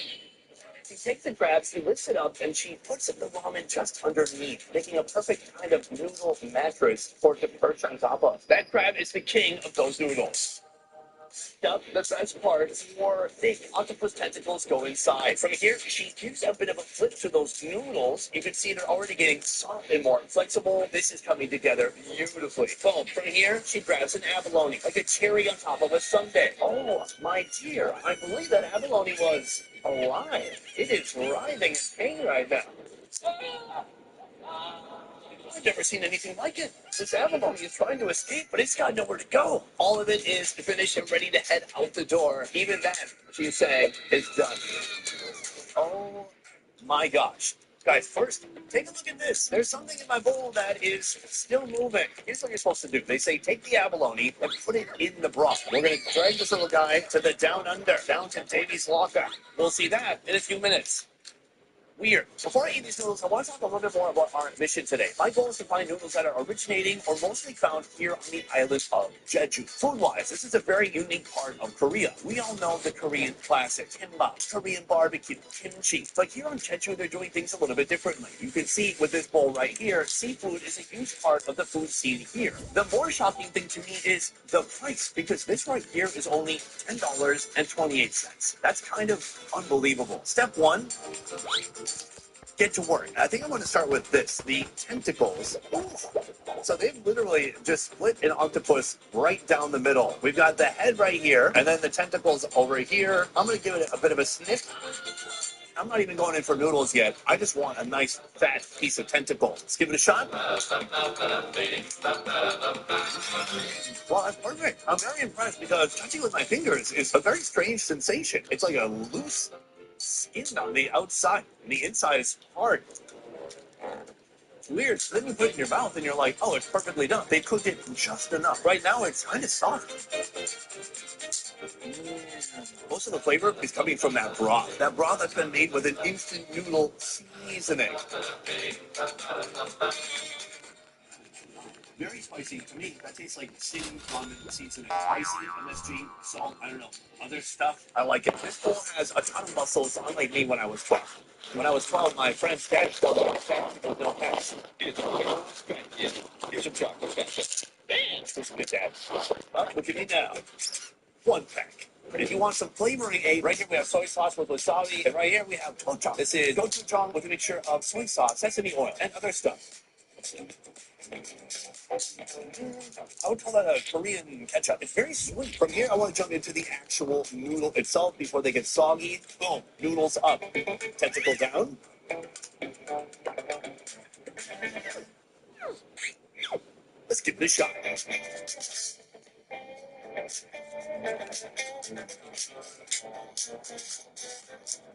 She takes the crab, she lifts it up, and she puts the ramen just underneath, making a perfect kind of noodle mattress for it to perch on top of. That crab is the king of those noodles. Yep, the best part, more thick octopus tentacles go inside. From here, she gives a bit of a flip to those noodles. You can see they're already getting soft and more flexible. This is coming together beautifully. Boom. From here, she grabs an abalone, like a cherry on top of a sundae. Oh, my dear, I believe that abalone was alive. It is writhing in pain right now. I've never seen anything like it. This abalone is trying to escape, but it's got nowhere to go. All of it is finished and ready to head out the door. Even that, she's saying, is done. Oh my gosh. Guys, first, take a look at this. There's something in my bowl that is still moving. Here's what you're supposed to do. They say take the abalone and put it in the broth. We're going to drag this little guy to the down under, down to Davy's locker. We'll see that in a few minutes. Weird. Before I eat these noodles, I want to talk a little bit more about our mission today. My goal is to find noodles that are originating or mostly found here on the island of Jeju. Food-wise, this is a very unique part of Korea. We all know the Korean classic, kimbap, Korean barbecue, kimchi. But here on Jeju, they're doing things a little bit differently. You can see with this bowl right here, seafood is a huge part of the food scene here. The more shocking thing to me is the price, because this right here is only $10.28. That's kind of unbelievable. Step one, get to work. I think I'm going to start with this, the tentacles. So they've literally just split an octopus right down the middle. We've got the head right here, and then the tentacles over here. I'm going to give it a bit of a sniff. I'm not even going in for noodles yet. I just want a nice fat piece of tentacle. Let's give it a shot. Well, that's perfect. I'm very impressed because touching with my fingers is a very strange sensation. It's like a loose skin on the outside, and the inside is hard. It's weird. So then you put it in your mouth, and you're like, oh, it's perfectly done. They cooked it just enough. Right now, it's kind of soft. Most of the flavor is coming from that broth. That broth that's been made with an instant noodle seasoning. Very spicy. To me, that tastes like city ramen seasoning. Spicy, MSG, salt, I don't know. Other stuff, I like it. This bowl has a ton of muscles, unlike me when I was 12. When I was 12, my friend's dad told me no thanks. Here's some chocolate. Man, this is good, Dad. Well, what you need now? 1 pack. But if you want some flavoring aid, right here we have soy sauce with wasabi, and right here we have gochujang. This is gochujang with a mixture of soy sauce, sesame oil, and other stuff. I would call that a Korean ketchup. It's very sweet. From here, I want to jump into the actual noodle itself before they get soggy. Boom, noodles up, tentacle down. Let's give it a shot.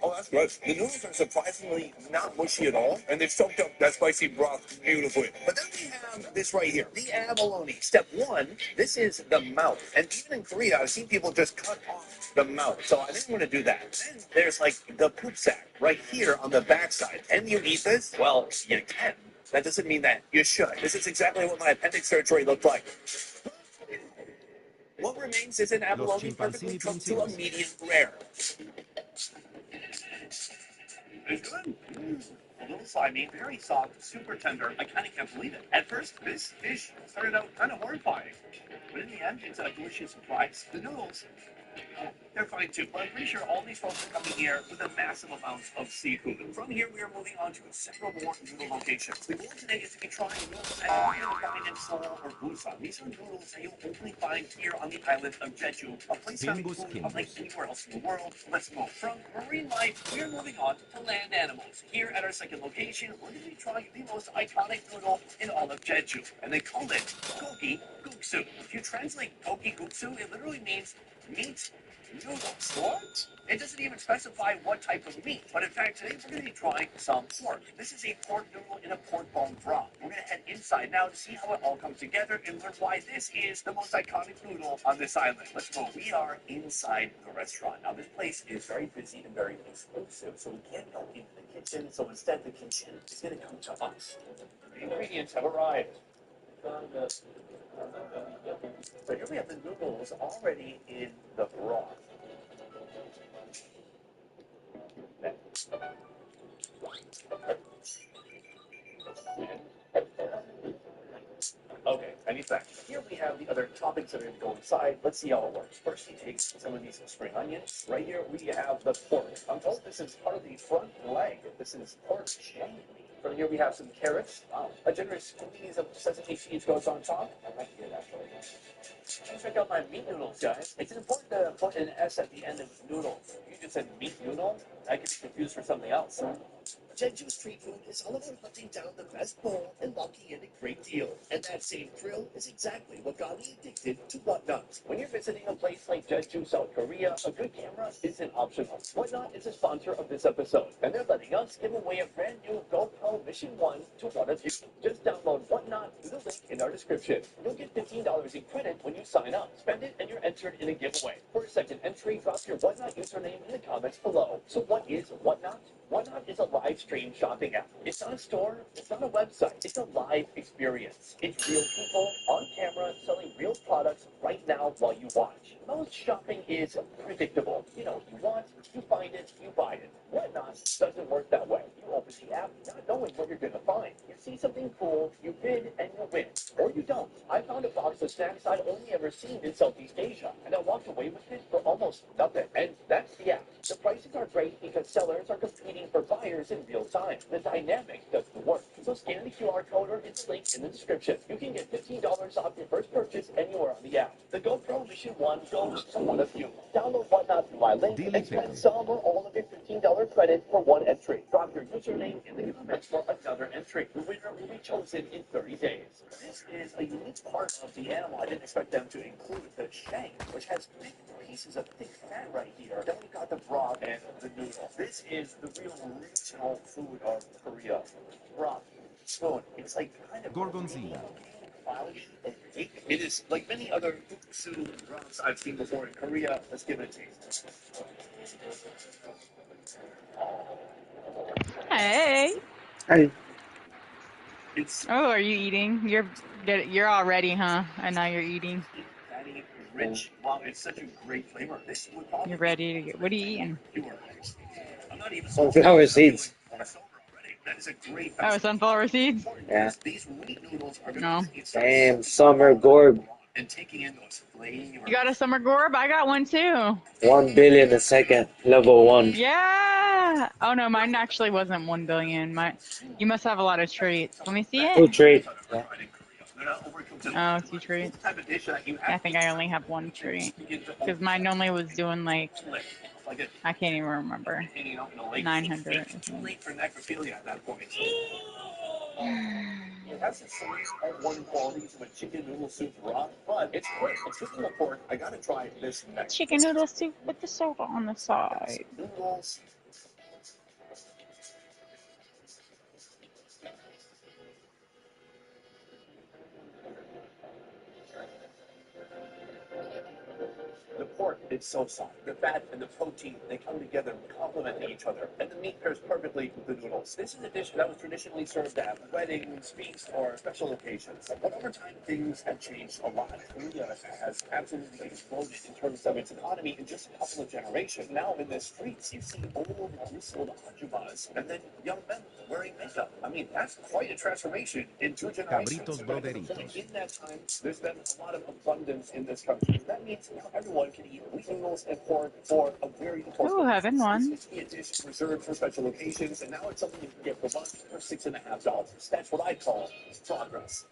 Oh, that's good. The noodles are surprisingly not mushy at all, and they've soaked up that spicy broth beautifully. But then we have this right here, the abalone. Step one, this is the mouth. And even in Korea, I've seen people just cut off the mouth, so I didn't want to do that. Then there's like the poop sack right here on the backside. And you eat this? Well, you can. That doesn't mean that you should. This is exactly what my appendix surgery looked like. remains is an abalone perfectly chimpancini cooked to a principes. medium rare. It's good. A little slimy, very soft, super tender. I kind of can't believe it. At first, this dish started out kind of horrifying, but in the end, it's a delicious surprise. The noodles, they're fine too. But I'm pretty sure all these folks are coming here with a massive amount of seafood. From here, we are moving on to several more noodle locations. The goal today is to be trying noodles that you're going to find in Seoul or Busan. These are noodles that you'll only find here on the island of Jeju, a place having Pingus, food unlike pingus. anywhere else in the world. Let's move from marine life. We are moving on to land animals. Here at our second location, we're going to be trying the most iconic noodle in all of Jeju, and they call it gogi guksu. If you translate gogi guksu, it literally means meat noodles. What? It doesn't even specify what type of meat, but in fact today we're going to be trying some pork. This is a pork noodle in a pork bone broth. We're going to head inside now to see how it all comes together and learn why this is the most iconic noodle on this island. Let's go. We are inside the restaurant. Now this place is very busy and very exclusive, so we can't go into the kitchen, so instead the kitchen is going to come to us. The ingredients have arrived. So here we have the noodles already in the broth. Okay, any fact. Here we have the other toppings that are going to go inside. Let's see how it works. First, you take some of these spring onions. Right here, we have the pork. I'm told this is part of the front leg. This is pork shank meat. From here, we have some carrots. Wow. A generous squeeze of sesame seeds goes on top. I like it, actually. Check out my meat noodles, guys. It's important to put an S at the end of noodles. You just said meat noodle, I could be confused for something else. Jeju street food is all about hunting down the best bowl and locking in a great deal. And that same thrill is exactly what got me addicted to Whatnot. When you're visiting a place like Jeju, South Korea, a good camera isn't optional. Whatnot is a sponsor of this episode, and they're letting us give away a brand new GoPro Mission 1 to one of you. Just download Whatnot through the link in our description. You'll get $15 in credit when you sign up. Spend it and you're entered in a giveaway. For a second entry, drop your Whatnot username in the comments below. So what is Whatnot? Whatnot is a live stream shopping app. It's not a store, it's not a website, it's a live experience. It's real people on camera selling real products right now while you watch. Most shopping is predictable. You know what you want, you find it, you buy it. Whatnot doesn't work that way. You open the app not knowing what you're going to find. You see something cool, you bid, and you win. Or you don't. I found a box of snacks I'd only ever seen in Southeast Asia, and I walked away with it for almost nothing. And that's the app. The prices are great because sellers are competing for buyers in real time. The dynamic doesn't work. So scan the QR code or hit the link in the description. You can get $15 off your first purchase anywhere on the app. The GoPro Mission 1 goes to one of you. Download Whatnot through my link and spend some or all of your $15 credit for one entry. Drop your username in the comments for another entry. The winner will be chosen in 30 days. This is a unique part of the animal. I didn't expect them to include the shank, which has big pieces of thick fat right here. Then we got the broth and the noodle. This is the real regional food of Korea. Broth, spoon. It's like kind of Gorgonzola. cloudy and thick. It is like many other soup broths I've seen before in Korea. Let's give it a taste. Hey. Hey, It's Oh, are you eating? You're all ready, huh? And now you're eating. fatty, rich. Wow, it's such a great flavor. This would You're probably ready to get. What are you eating? pure. I'm not even sunflower seeds. That is a great Oh, sunflower seeds? Yeah. These wheat noodles are going No. to Damn, summer gorb. and taking in those flavors. You got a summer gorb? I got one too. 1 billion a second, level 1. Yeah. Oh no, mine actually wasn't 1 billion. You must have a lot of traits. Let me see it. 2 trade. Yeah. Oh, 2 traits. I think I only have 1 trait because mine only was doing like I can't even remember 900. I It's too think. late for necrophilia at that point. It has the same one qualities of a chicken noodle soup broth, but it's quick. It's just in the pork. I gotta try this next. Chicken noodle soup with the soda on the side. Noodles. The pork is so soft. The fat and the protein, they come together and complement each other. And the meat pairs perfectly with the noodles. This is a dish that was traditionally served at weddings, feasts, or special occasions. But over time, things have changed a lot. Korea has absolutely exploded in terms of its economy in just a couple of generations. Now in the streets, you see old, grizzled ajumas, and then young men wearing makeup. I mean, that's quite a transformation in 2 generations. Cabritos broderitos. In that time, there's been a lot of abundance in this country. That means now everyone can eat wheat noodles and pork for a very important Ooh, having one. This used to be a dish reserved for special occasions, and now it's something you can get for $1 or $6.50. That's what I call progress.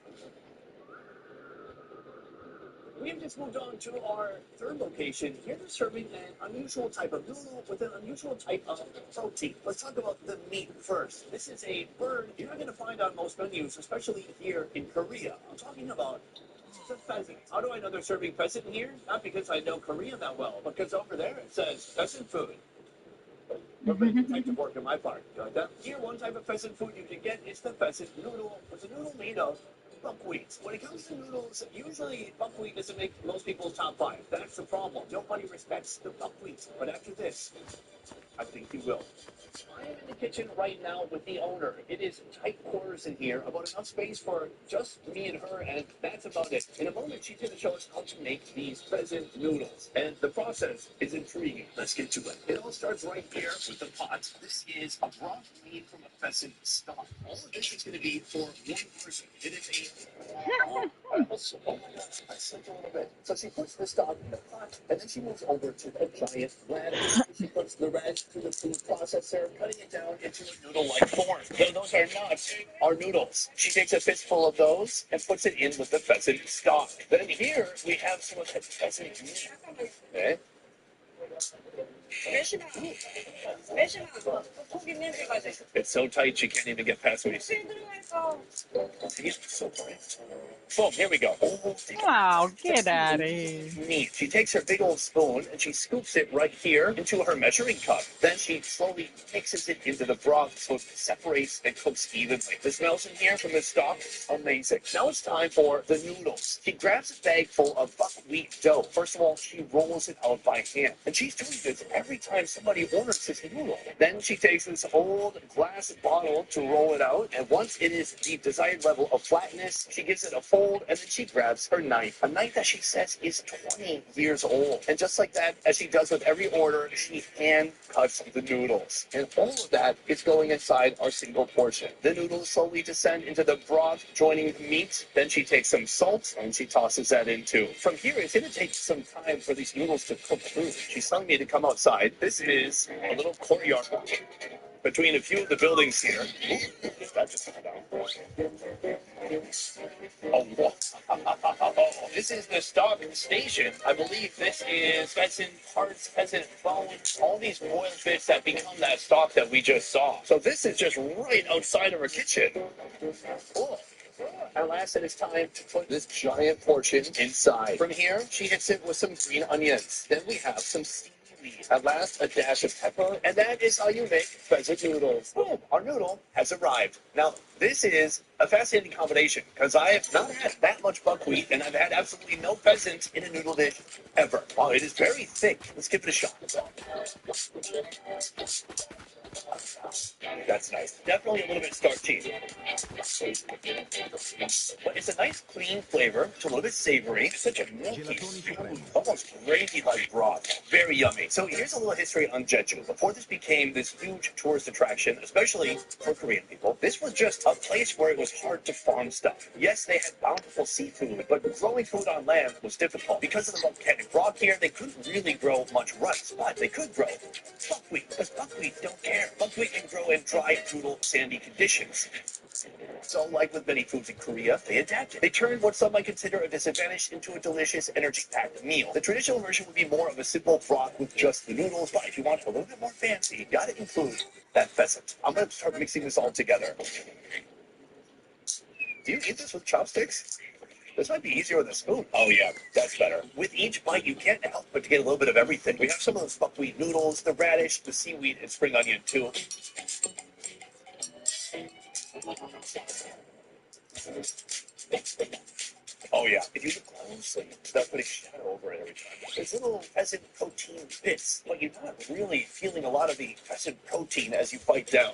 We've just moved on to our third location. Here they're serving an unusual type of noodle with an unusual type of protein. Let's talk about the meat first. This is a bird you're not going to find on most menus, especially here in Korea. I'm talking about the pheasant. How do I know they're serving pheasant here? Not because I know Korean that well, because over there it says pheasant food. Everybody can take the work in my part. You like that? Here, one type of pheasant food you can get is the pheasant noodle. It's a noodle made of buckwheat. When it comes to noodles, usually buckwheat doesn't make most people's top 5. That's the problem. Nobody respects the buckwheat. But after this, I think you will. I am in the kitchen right now with the owner. It is tight quarters in here, about enough space for just me and her, and that's about it. In a moment, she's going to show us how to make these pheasant noodles, and the process is intriguing. Let's get to it. It all starts right here with the pot. This is a broth made from a pheasant stock. All of this is going to be for one person. It is I slipped a little bit. So she puts the stock in the pot, and then she moves over to the giant radish. She puts the radish through the food processor, cutting it down into a noodle-like form. No, those are not our noodles. She takes a fistful of those and puts it in with the pheasant stock. Then here we have some of the pheasant meat. Okay. It's so tight you can't even get past what you see. It's so tight. Boom, here we go. Wow, get out of here. Neat. She takes her big old spoon and she scoops it right here into her measuring cup. Then she slowly mixes it into the broth so it separates and cooks evenly. The smells in here from the stock, amazing. Now it's time for the noodles. She grabs a bag full of buckwheat dough. First of all, she rolls it out by hand. And she's doing this every time somebody orders this noodle. Then she takes this old glass bottle to roll it out. And once it is the desired level of flatness, she gives it a fold, and then she grabs her knife. A knife that she says is 20 years old. And just like that, as she does with every order, she hand cuts the noodles. And all of that is going inside our single portion. The noodles slowly descend into the broth, joining the meat. Then she takes some salt and she tosses that in too. From here, it's going to take some time for these noodles to cook through. She's telling me to come outside. This is a little courtyard between a few of the buildings here. Ooh, that just fell down. Oh, whoa. This is the stock station. I believe this is pheasant parts, pheasant bones, all these boiled bits that become that stock that we just saw. So this is just right outside of our kitchen. Oh. At last, it is time to put this giant portion inside. From here, she hits it with some green onions. Then we have some seaweed. At last, a dash of pepper, and that is how you make pheasant noodles. Boom! Our noodle has arrived. Now, this is a fascinating combination because I have not had that much buckwheat, and I've had absolutely no pheasant in a noodle dish ever. Wow, it is very thick. Let's give it a shot. That's nice. Definitely a little bit starchy. But it's a nice, clean flavor. It's a little bit savory. It's such a milky, smooth, almost gravy-like broth. Very yummy. So here's a little history on Jeju. Before this became this huge tourist attraction, especially for Korean people, this was just a place where it was hard to farm stuff. Yes, they had bountiful seafood, but growing food on land was difficult. Because of the volcanic rock here, they couldn't really grow much rice, but they could grow buckwheat, because buckwheat don't care. Buckwheat can grow in dry, brutal, sandy conditions. So, like with many foods in Korea, they adapted. They turned what some might consider a disadvantage into a delicious, energy-packed meal. The traditional version would be more of a simple broth with just the noodles, but if you want a little bit more fancy, you gotta include that pheasant. I'm gonna start mixing this all together. Do you eat this with chopsticks? This might be easier with a spoon. Oh yeah, that's better. With each bite, you can't help but to get a little bit of everything. We have some of those buckwheat noodles, the radish, the seaweed, and spring onion too. Oh yeah, if you look closely, without putting shadow over it every time, there's little pheasant protein bits, but you're not really feeling a lot of the pheasant protein as you bite down.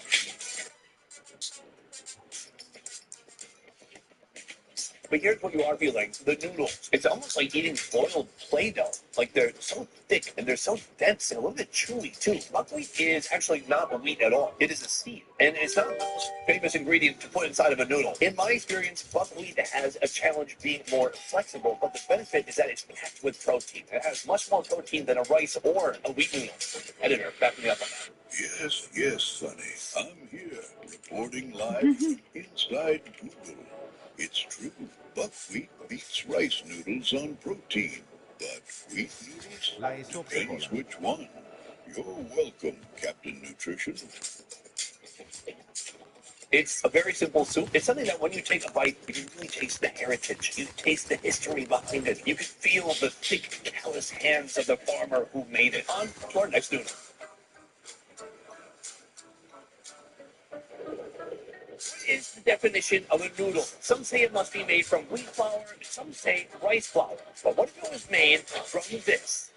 But here's what you are feeling, the noodles. It's almost like eating boiled Play-Doh. Like they're so thick and they're so dense and a little bit chewy too. Buckwheat is actually not a wheat at all. It is a seed. And it's not the most famous ingredient to put inside of a noodle. In my experience, buckwheat has a challenge being more flexible, but the benefit is that it's packed with protein. It has much more protein than a rice or a wheat noodle. Editor, back me up on that. Yes, yes, Sonny. I'm here, reporting live from inside Google. It's true, buckwheat beats rice noodles on protein. But wheat noodles? La hizo Depends pecola. which one. You're welcome, Captain Nutrition. It's a very simple soup. It's something that when you take a bite, you can really taste the heritage. You taste the history behind it. You can feel the thick, callous hands of the farmer who made it. On to our next noodle. What is the definition of a noodle? Some say it must be made from wheat flour, some say rice flour. But what if it was made from this?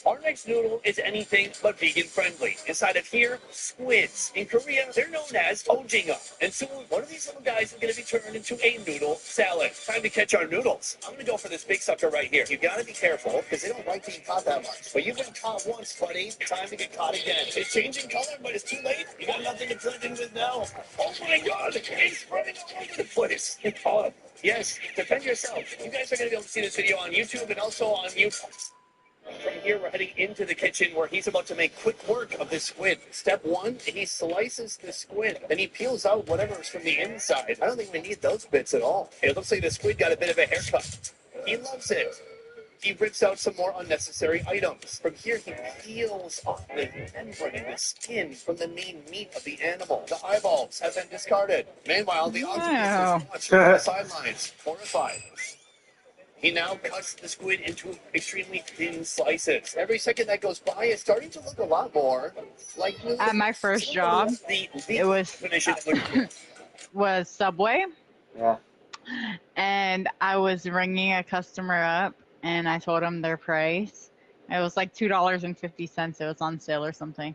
Our next noodle is anything but vegan friendly. Inside of here, squids. In Korea, they're known as ojinga. And soon, one of these little guys is going to be turned into a noodle salad. Time to catch our noodles. I'm going to go for this big sucker right here. You got to be careful because they don't like being caught that much. But you've been caught once, buddy. Time to get caught again. It's changing color, but it's too late. You got nothing to blend in with now. Oh my God, it's running all over the place. Oh, yes, defend yourself. You guys are going to be able to see this video on YouTube and also on YouTube. From here, we're heading into the kitchen where he's about to make quick work of this squid. Step one, he slices the squid. Then he peels out whatever's from the inside. I don't think we need those bits at all. It looks like the squid got a bit of a haircut. He loves it. He rips out some more unnecessary items. From here, he peels off the membrane, the skin from the main meat of the animal. The eyeballs have been discarded. Meanwhile, the octopus is watching from the sidelines, horrified. He now cuts the squid into extremely thin slices. Every second that goes by, it's starting to look a lot more like At my first job, it was Subway, Yeah. and I was ringing a customer up, and I told him their price. It was like $2.50. It was on sale or something,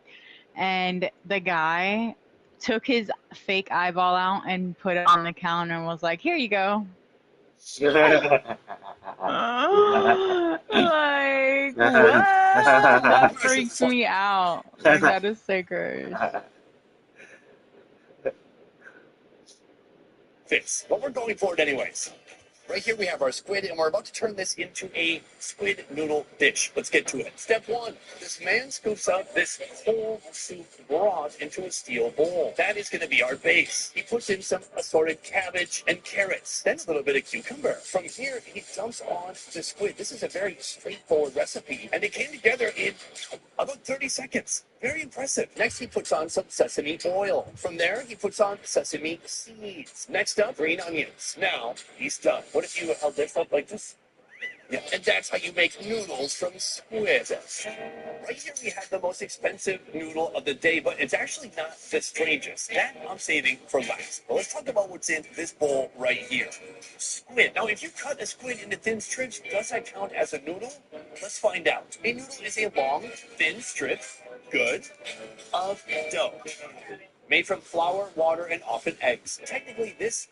and the guy took his fake eyeball out and put it on the counter and was like, "Here you go." Like, what? That freaks me out. Like, that is so gross. Fits. But we're going for it anyways. Right here we have our squid, and we're about to turn this into a squid noodle dish. Let's get to it. Step one, this man scoops out this whole soup broth into a steel bowl. That is going to be our base. He puts in some assorted cabbage and carrots, then a little bit of cucumber. From here, he dumps on the squid. This is a very straightforward recipe, and it came together in about 30 seconds. Very impressive. Next, he puts on some sesame oil. From there, he puts on sesame seeds. Next up, green onions. Now, he's done. What if you held this up like this? Yeah, and that's how you make noodles from squid. Right here we have the most expensive noodle of the day, but it's actually not the strangest. That I'm saving for last. But let's talk about what's in this bowl right here. Squid. Now, if you cut a squid into thin strips, does that count as a noodle? Let's find out. A noodle is a long, thin strip, good, of dough, made from flour, water, and often eggs. Technically, this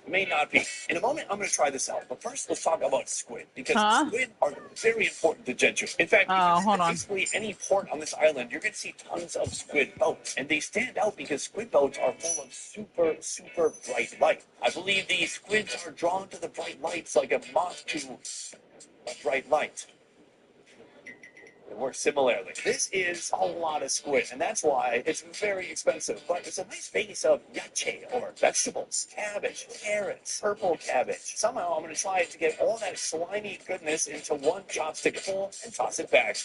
may not be. In a moment, I'm going to try this out. But first, let's talk about squid, because squid are very important to Jeju. In fact, if you visit basically any port on this island, you're going to see tons of squid boats. And they stand out because squid boats are full of super, super bright light. I believe these squids are drawn to the bright lights like a moth to a bright light. It works similarly. This is a lot of squid, and that's why it's very expensive. But it's a nice base of yache, or vegetables, cabbage, carrots, purple cabbage. Somehow I'm going to try to get all that slimy goodness into one chopstick full and toss it back.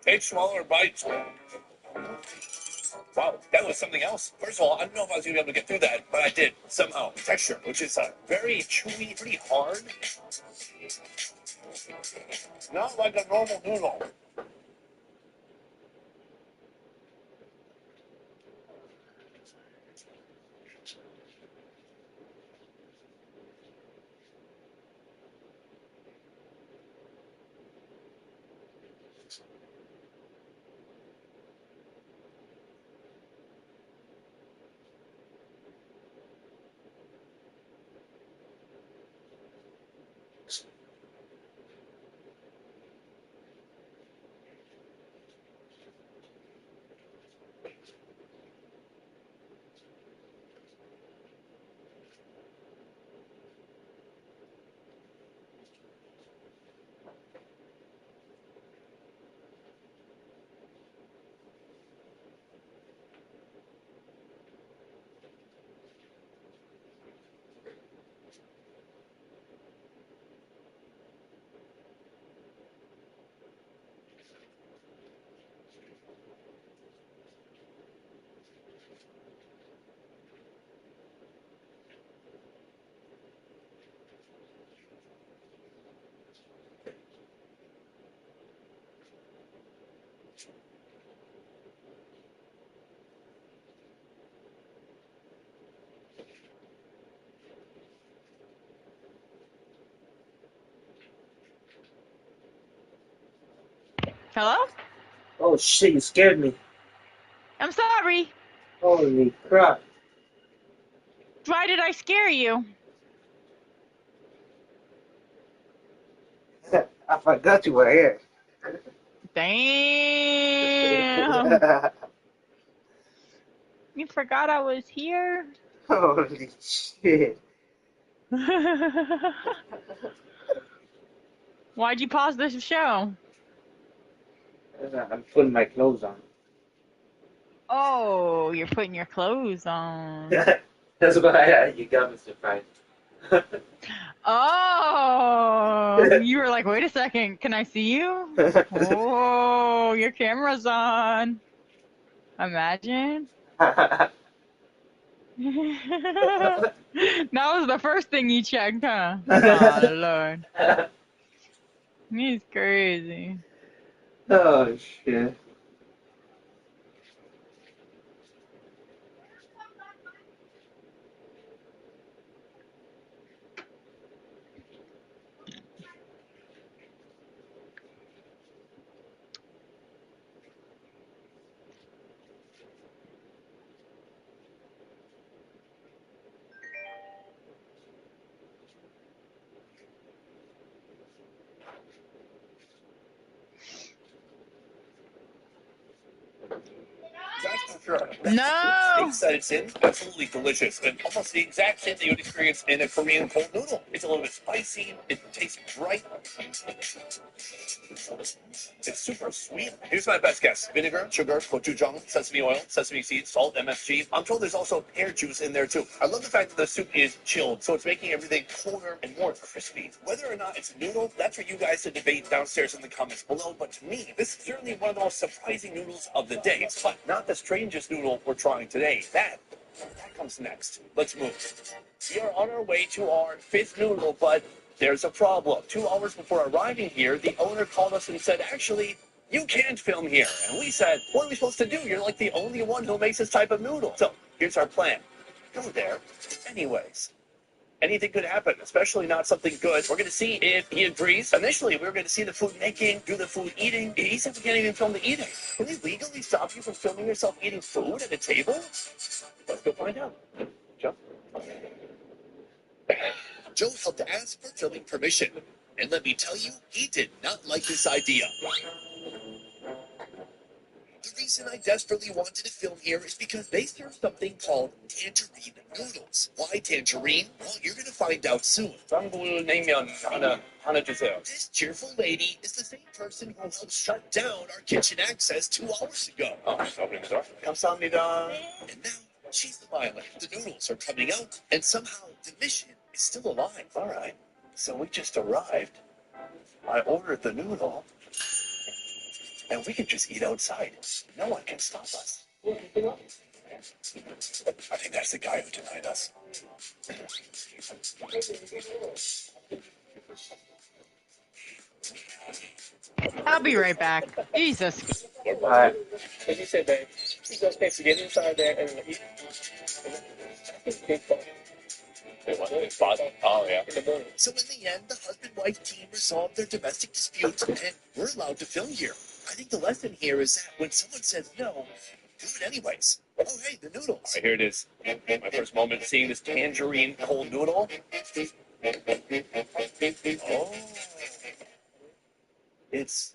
Take smaller bites. Wow, that was something else. First of all, I don't know if I was going to be able to get through that, but I did somehow. Texture, which is very chewy, pretty hard. Not like a normal noodle. Hello? Oh shit, you scared me. I'm sorry. Holy crap. Why did I scare you? I forgot you were here. Damn. You forgot I was here? Holy shit. Why'd you pause this show? I'm putting my clothes on. Oh, you're putting your clothes on. That's why you got me surprised. Oh, you were like, wait a second, can I see you? Oh, your camera's on. Imagine. That was the first thing you checked, huh? Oh, Lord. He's crazy. Oh shit. That's for sure. No! Taste that it's in, absolutely delicious, and almost the exact same thing you would experience in a Korean cold noodle. It's a little bit spicy. It tastes bright. It's super sweet. Here's my best guess: vinegar, sugar, gochujang, sesame oil, sesame seeds, salt, MSG. I'm told there's also pear juice in there too. I love the fact that the soup is chilled, so it's making everything colder and more crispy. Whether or not it's a noodle, that's for you guys to debate downstairs in the comments below. But to me, this is certainly one of the most surprising noodles of the day. But not the strangest noodle we're trying today. That comes next. Let's move. We are on our way to our fifth noodle, but there's a problem. 2 hours before arriving here, the owner called us and said, actually, you can't film here. And we said, what are we supposed to do? You're like the only one who makes this type of noodle. So here's our plan. Go there. Anyways, anything could happen, especially not something good. We're going to see if he agrees. Initially, we were going to see the food making, do the food eating. He said we can't even film the eating. Can we legally stop you from filming yourself eating food at a table? Let's go find out. Joe? Joe helped ask for filming permission. And let me tell you, he did not like this idea. The reason I desperately wanted to film here is because they serve something called tangerine noodles. Why tangerine? Well, you're going to find out soon. This cheerful lady is the same person who helped shut down our kitchen access 2 hours ago. Oh, she's opening the door. 감사합니다. And now she's smiling. The noodles are coming out, and somehow the mission is still alive. All right. So we just arrived. I ordered the noodle. And we can just eat outside. No one can stop us. I think that's the guy who denied us. I'll be right back. Jesus. Alright. As you said, babe, okay, so get inside there and eat. Oh, yeah. So in the end, the husband-wife team resolved their domestic dispute, and we're allowed to film here. I think the lesson here is that when someone says no, do it anyways. Oh, hey, the noodles. All right, here it is. My first moment seeing this tangerine cold noodle. Oh, it's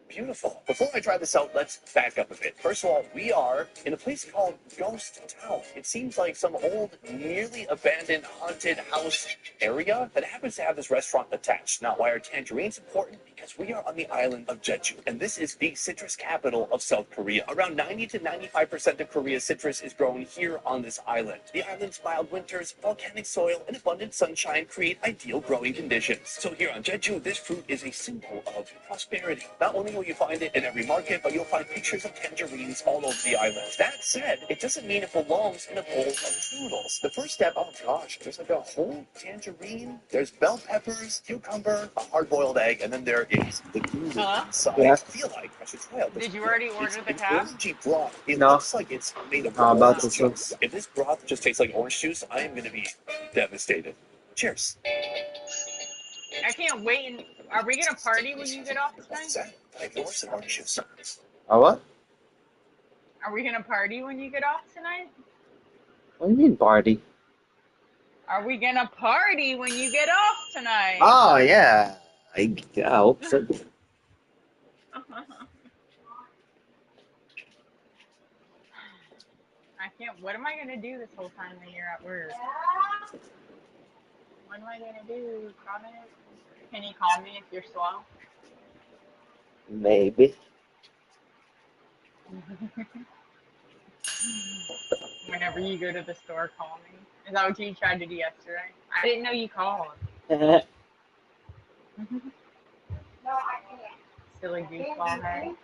beautiful. Before I try this out, let's back up a bit. First of all, we are in a place called Ghost Town. It seems like some old, nearly abandoned, haunted house area that happens to have this restaurant attached. Now, why are tangerines important? Because we are on the island of Jeju, and this is the citrus capital of South Korea. Around 90 to 95% of Korea's citrus is grown here on this island. The island's mild winters, volcanic soil, and abundant sunshine create ideal growing conditions. So here on Jeju, this fruit is a symbol of prosperity. Not only will you find it in every market, but you'll find pictures of tangerines all over the island. That said, it doesn't mean it belongs in a bowl of noodles. The first step, oh gosh, there's like a whole tangerine. There's bell peppers, cucumber, a hard-boiled egg, and then there is the noodle Hello? inside. Yeah. I feel like I should try it. Did you already order the It's cab? an orangey broth. It No. looks like it's made of How about orange this juice. If this broth just tastes like orange juice, I am going to be devastated. Cheers. I can't wait. Are we gonna party when you get off What's tonight? that? Like yours and orange juice. What? Are we gonna party when you get off tonight? What do you mean party? Are we gonna party when you get off tonight? Oh, yeah. I hope so. I can't. What am I gonna do this whole time when you're at work? What am I gonna do, Connor? Can you call me if you're slow? Maybe. Whenever you go to the store, call me. Is that what you tried to do yesterday? I didn't know you called. Silly goofball head.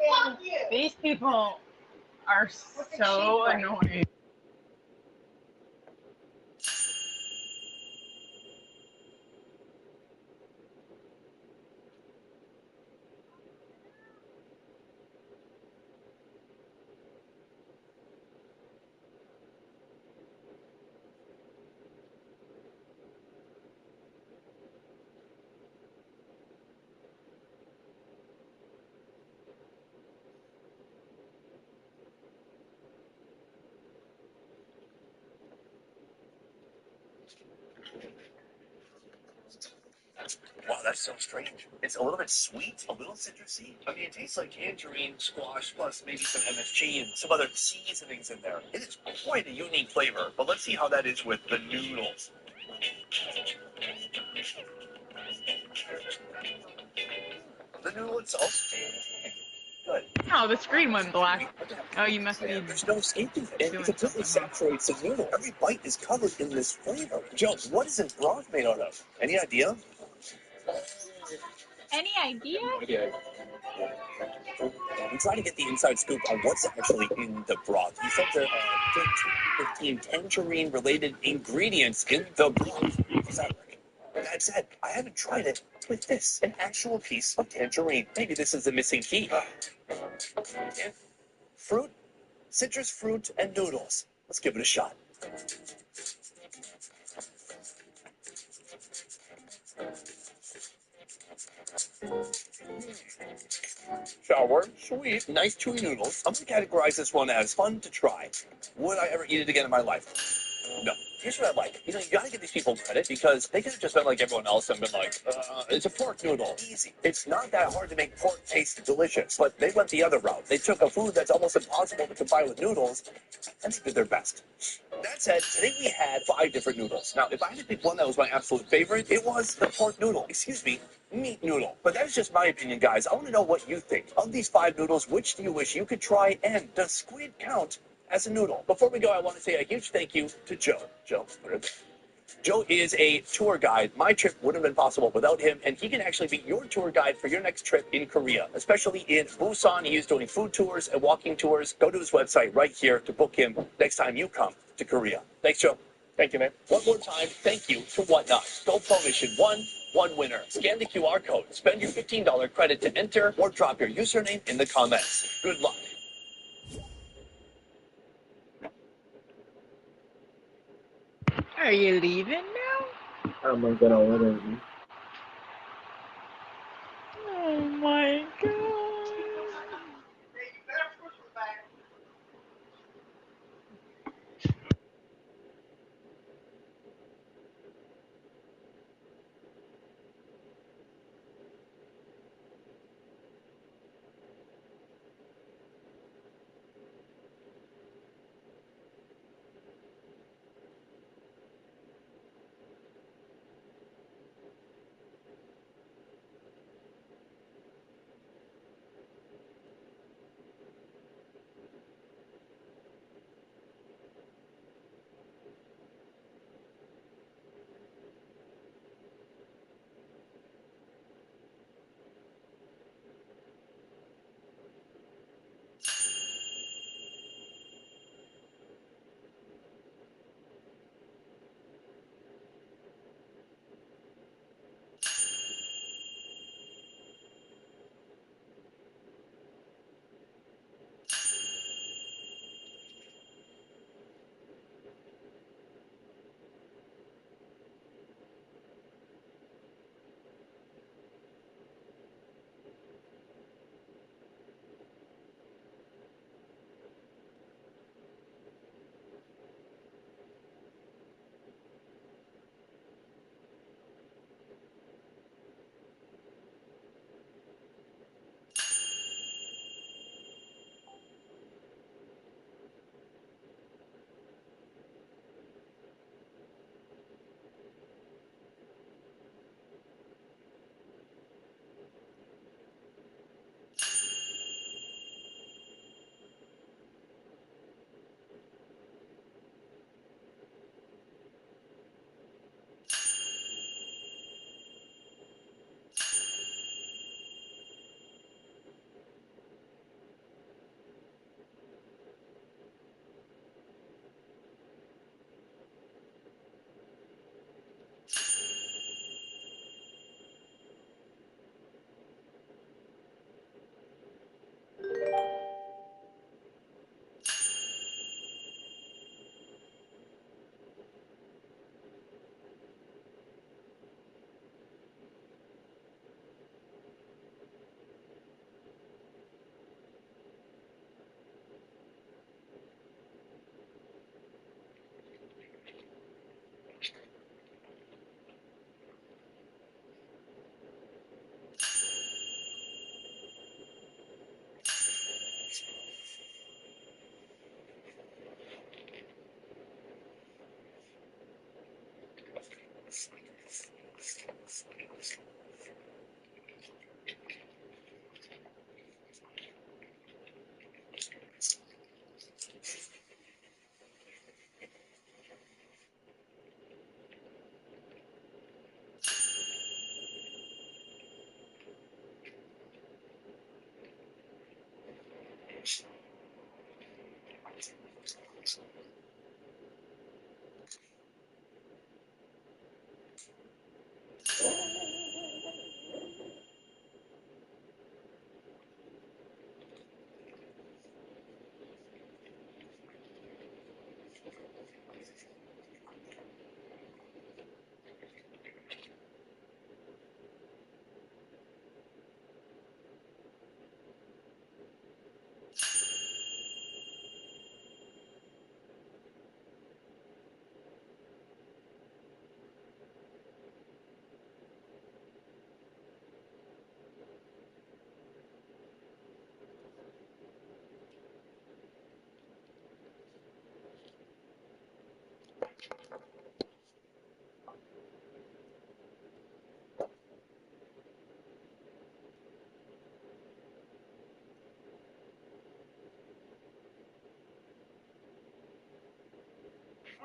These people are so annoying. Wow, that's so strange. It's a little bit sweet, a little citrusy. I mean, it tastes like tangerine, squash, plus maybe some MSG and some other seasonings in there. It is quite a unique flavor, but let's see how that is with the noodles. The noodle itself, good. Oh, the screen went black. Oh, you must be. There's no escaping it. Doing It completely something, huh? saturates the noodle. Every bite is covered in this flavor. Joe, what is this broth made out of? Any idea? Any idea? Yeah. We try to get the inside scoop on what's actually in the broth. He said there are 13, 15 tangerine-related ingredients in the broth. Does that work? That said, I haven't tried it with this, an actual piece of tangerine. Maybe this is the missing key. Yeah. Fruit, citrus fruit, and noodles. Let's give it a shot. Sour, sweet, nice chewy noodles. I'm gonna categorize this one as fun to try. Would I ever eat it again in my life? No. Here's what I like. You know, you gotta give these people credit because they could have just been like everyone else and been like, it's a pork noodle. Easy. It's not that hard to make pork taste delicious, but they went the other route. They took a food that's almost impossible to combine with noodles and they did their best. That said, today we had 5 different noodles. Now, if I had to pick one that was my absolute favorite, it was the pork noodle. Excuse me, meat noodle. But that's just my opinion, guys. I want to know what you think. Of these 5 noodles, which do you wish you could try, and does squid count as a noodle? Before we go, I want to say a huge thank you to Joe. Joe, put it there. Joe is a tour guide. My trip wouldn't have been possible without him, and he can actually be your tour guide for your next trip in Korea, especially in Busan. He is doing food tours and walking tours. Go to his website right here to book him next time you come to Korea. Thanks, Joe. Thank you, man. One more time, thank you to Whatnot. GoPro Mission 1, one winner. Scan the QR code, spend your $15 credit to enter, or drop your username in the comments. Good luck. Are you leaving now? I'm gonna order. Oh my god.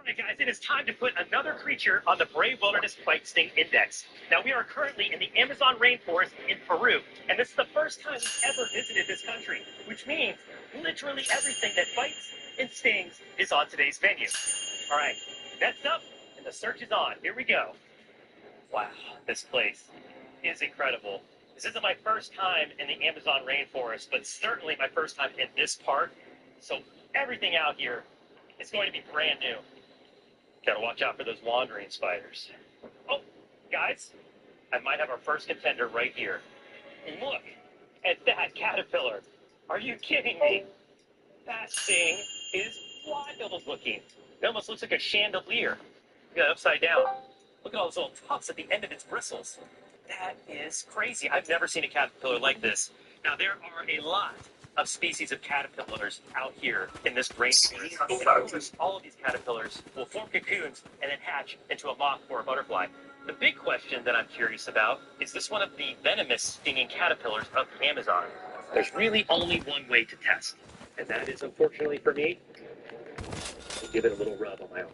All right, guys, it is time to put another creature on the Brave Wilderness Bite Sting Index. Now, we are currently in the Amazon rainforest in Peru, and this is the first time we've ever visited this country, which means literally everything that bites and stings is on today's menu. All right, next up, and the search is on. Here we go. Wow, this place is incredible. This isn't my first time in the Amazon rainforest, but certainly my first time in this park. So everything out here is going to be brand new. Gotta watch out for those wandering spiders. Oh, guys, I might have our first contender right here. Look at that caterpillar. Are you kidding me? That thing is wild looking. It almost looks like a chandelier. Look at it upside down. Look at all those little tufts at the end of its bristles. That is crazy. I've never seen a caterpillar like this. Now, there are a lot of species of caterpillars out here in this rainforest. And of course, all of these caterpillars will form cocoons and then hatch into a moth or a butterfly. The big question that I'm curious about is this one of the venomous stinging caterpillars of the Amazon? There's really only one way to test, and that is, unfortunately for me, to give it a little rub on my arm.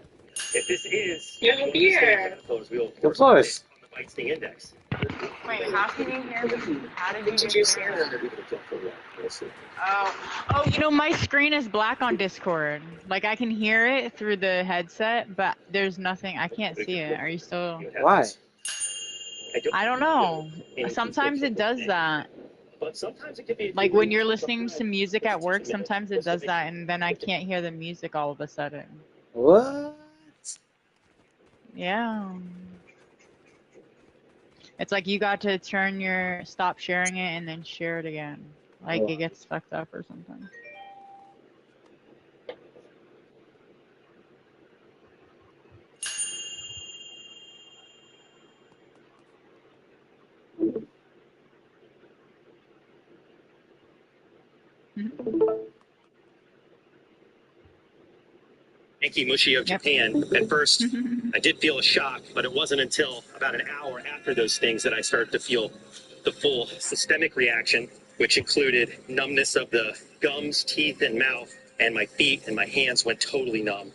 If this is one of the stinging caterpillars, we will Of course. on the Bite Sting Index. Wait, how can you hear me? How did you just hear that? Oh, you know, my screen is black on Discord. Like, I can hear it through the headset, but there's nothing. I can't see it. Are you still? Why? I don't know. Sometimes it does that. But sometimes it can be Like, when you're listening to music at work, sometimes it does that, and then I can't hear the music all of a sudden. What? Yeah. It's like you got to stop sharing it and then share it again. Like it gets fucked up or something. Yankee Mushi of Japan. At first, I did feel a shock, but it wasn't until about an hour after those things that I started to feel the full systemic reaction, which included numbness of the gums, teeth, and mouth, and my feet and my hands went totally numb.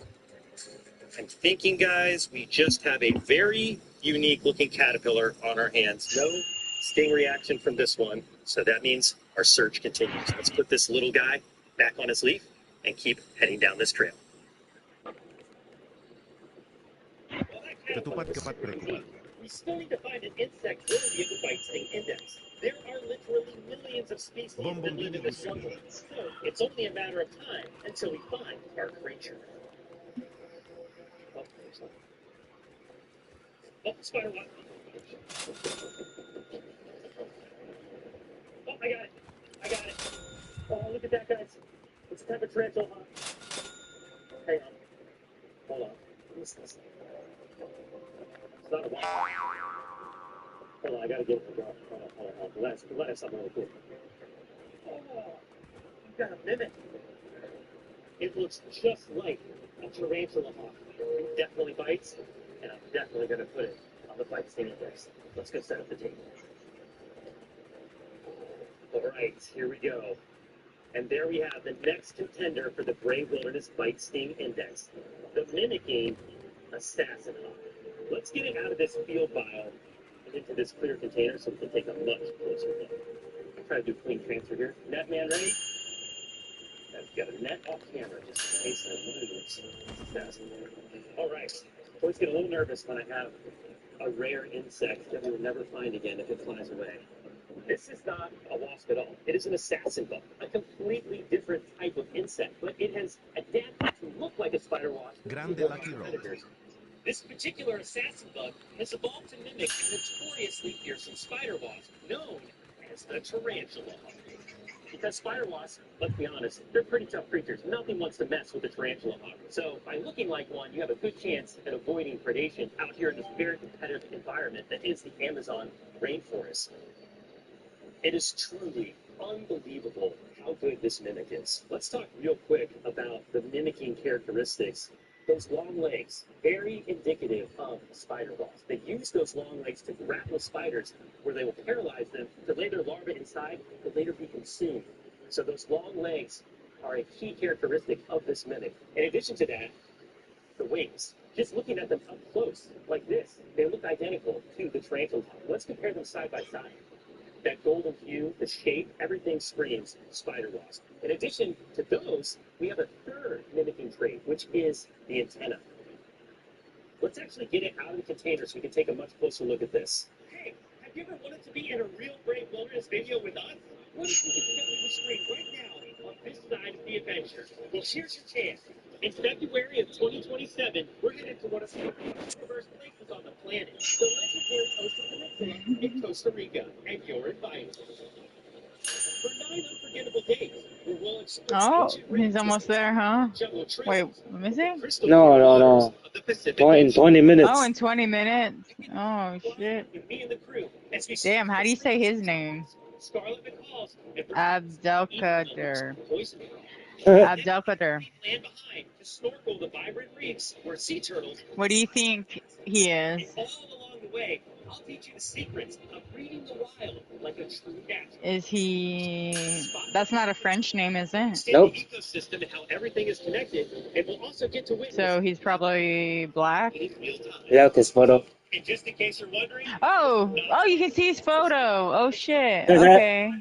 I'm thinking, guys, we just have a very unique looking caterpillar on our hands. No sting reaction from this one, so that means our search continues. Let's put this little guy back on his leaf and keep heading down this trail. Ketupat-kepat berkupat. We still need to find an insect worthy of the Bite Sting Index. There are literally millions of species that live in this jungle, so it's only a matter of time until we find our creature. Oh, there's one. Oh, spider one. Oh, I got it. I got it. Oh, look at that, guys. It's a type of tarantula. Hang on. Hold on. What's this? It's not a wasp. Hold on, I gotta get it. Hold on. We'll have something really cool. Oh, you got a mimic. It looks just like a tarantula hawk. It definitely bites, and I'm definitely gonna put it on the Bite Sting Index. Let's go set up the table. All right, here we go. And there we have the next contender for the Brave Wilderness Bite Sting Index, the mimicking assassin hawk. Let's get it out of this field vial and into this clear container so we can take a much closer look. I'll try to do clean transfer here. Net man ready? I've got a net off camera just in case I lose. All right. I always get a little nervous when I have a rare insect that we will never find again if it flies away. This is not a wasp at all. It is an assassin bug, a completely different type of insect, but it has adapted to look like a spider wasp. Grande Lucky Road. This particular assassin bug has evolved to mimic a notoriously fearsome spider wasp known as the tarantula hawk. Because spider wasps, let's be honest, they're pretty tough creatures. Nothing wants to mess with the tarantula hawk. So by looking like one, you have a good chance at avoiding predation out here in this very competitive environment that is the Amazon rainforest. It is truly unbelievable how good this mimic is. Let's talk real quick about the mimicking characteristics. Those long legs, very indicative of a spider wasp. They use those long legs to grapple spiders where they will paralyze them to lay their larvae inside to later be consumed. So those long legs are a key characteristic of this mimic. In addition to that, the wings. Just looking at them up close, like this, they look identical to the tarantula. Let's compare them side by side. That golden hue, the shape, everything screams spider wasp. In addition to those, we have a third mimicking trait, which is the antenna. Let's actually get it out of the container so we can take a much closer look at this. Hey, have you ever wanted to be in a real Brave Wilderness video with us? What if we could step to the screen right now on this side of the adventure? Well, here's your chance. In February of 2027, we're headed to one of the most diverse places on the planet, the legendary Costa Peninsula in Costa Rica, and you're invited. For 9 unforgettable days, we will explore Oh, ancient he's ruins, almost there, huh? jungle Wait, treasures, let me the see. crystal No, clear no, waters no. of the Pacific In Ocean. 20 Oh, minutes. in 20 minutes. Oh, shit. With me and the crew, as we Damn, how do you say his search name? Scarlet McCalls and Abdelkader. poison. Abdelkader. Land behind to snorkel the vibrant reefs where sea turtles. What do you think he And is? all along the way, I'll teach you the secrets of reading the wild like a true naturalist. Is he... That's not a French name, is it? Understand Nope. the ecosystem and how everything is connected, and we'll also get to witness So he's probably black? in real time. Yeah, this photo. And just in case you're wondering, Oh! Oh, you can see his photo. Oh, shit. Okay.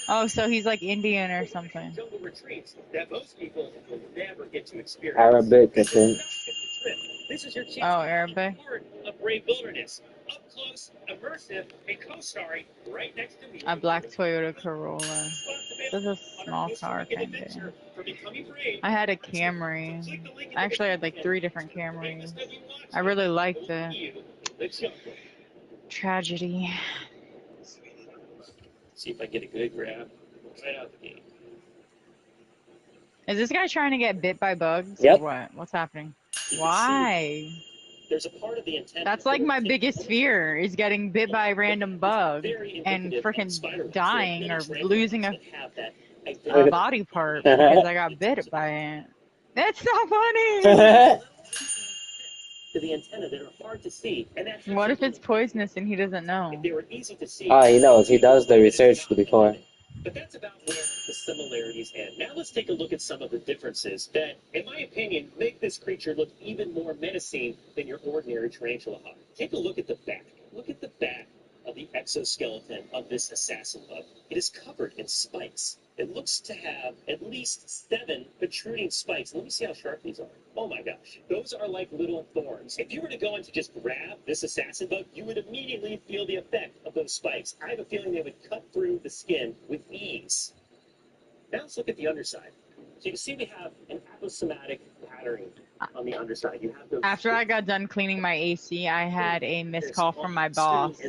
Oh, so he's like Indian or something. jungle retreats that most people will never get to experience. Arabic, I think. This is your chance Oh, to Arabic. be part of Brave Wilderness. Up close, immersive, and co-starring right next to me. A black Toyota Corolla. Spots This available is a on small our Costa car, Rican kind of. adventure for becoming brave. I had a Camry. Click the link in I the actually had like 3 different Camrys. I really liked it. The jungle. Tragedy. See if I get a good grab right out the gate. Is this guy trying to get bit by bugs Yep. or what? What's happening? You can Why? see there's a part of the antenna. That's like my biggest fear is getting bit by a random bug and freaking dying or losing a body part because I got bit by it. That's so funny! To the antenna that are hard to see, and that's What if it's poisonous and he doesn't know? if they were easy to see. Ah, he knows. He does the research before. But that's about where the similarities end. Now let's take a look at some of the differences that, in my opinion, make this creature look even more menacing than your ordinary tarantula hawk. Take a look at the back. Look at the back of the exoskeleton of this assassin bug. It is covered in spikes. It looks to have at least 7 protruding spikes. Let me see how sharp these are. Oh my gosh. Those are like little thorns. If you were to go in to just grab this assassin bug, you would immediately feel the effect of those spikes. I have a feeling they would cut through the skin with ease. Now let's look at the underside. So you can see we have an aposematic pattern on the underside. You have those After I got done cleaning my AC, I had a missed call from my boss.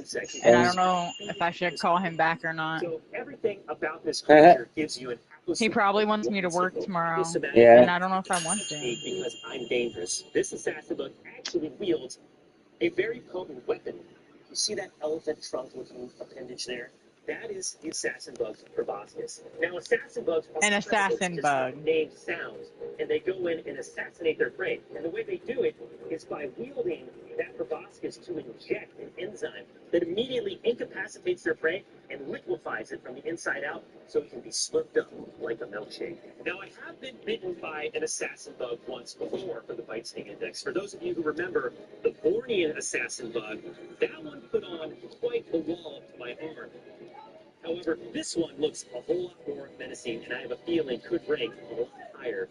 And I don't know if I should call him back or not. So everything about this creature gives you an He probably wants me to work tomorrow. Yeah. And I don't know if I want to. Because I'm dangerous. This assassin bug actually wields a very potent weapon. You see that elephant trunk-looking appendage there? That is the assassin bug's proboscis. Now, assassin bugs are An assassin bug. named sounds, and they go in and assassinate their prey. And the way they do it is by wielding that proboscis to inject an enzyme that immediately incapacitates their prey and liquefies it from the inside out so it can be slurped up like a milkshake. Now, I have been bitten by an assassin bug once before for the Bite Sting Index. For those of you who remember the Bornean assassin bug, that one put on quite the wall to my arm. However, this one looks a whole lot more menacing, and I have a feeling could rank a lot higher.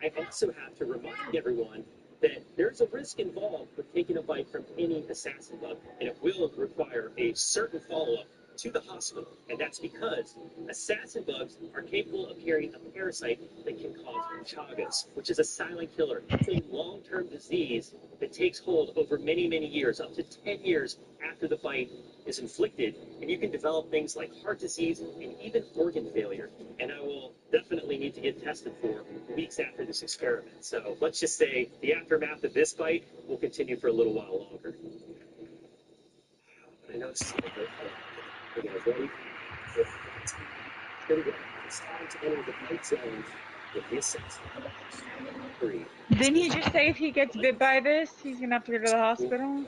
I also have to remind everyone that there's a risk involved with taking a bite from any assassin bug, and it will require a certain follow-up to the hospital. And that's because assassin bugs are capable of carrying a parasite that can cause Chagas, which is a silent killer. It's a long-term disease that takes hold over many, many years, up to 10 years after the bite is inflicted, and you can develop things like heart disease and even organ failure. And I will definitely need to get tested for weeks after this experiment. So let's just say the aftermath of this bite will continue for a little while longer. I know it's you guys ready? Here we go. It's time to enter the bite zone with the assassin. 3, Didn't he just say if he gets bit by this, he's gonna have to go to the hospital?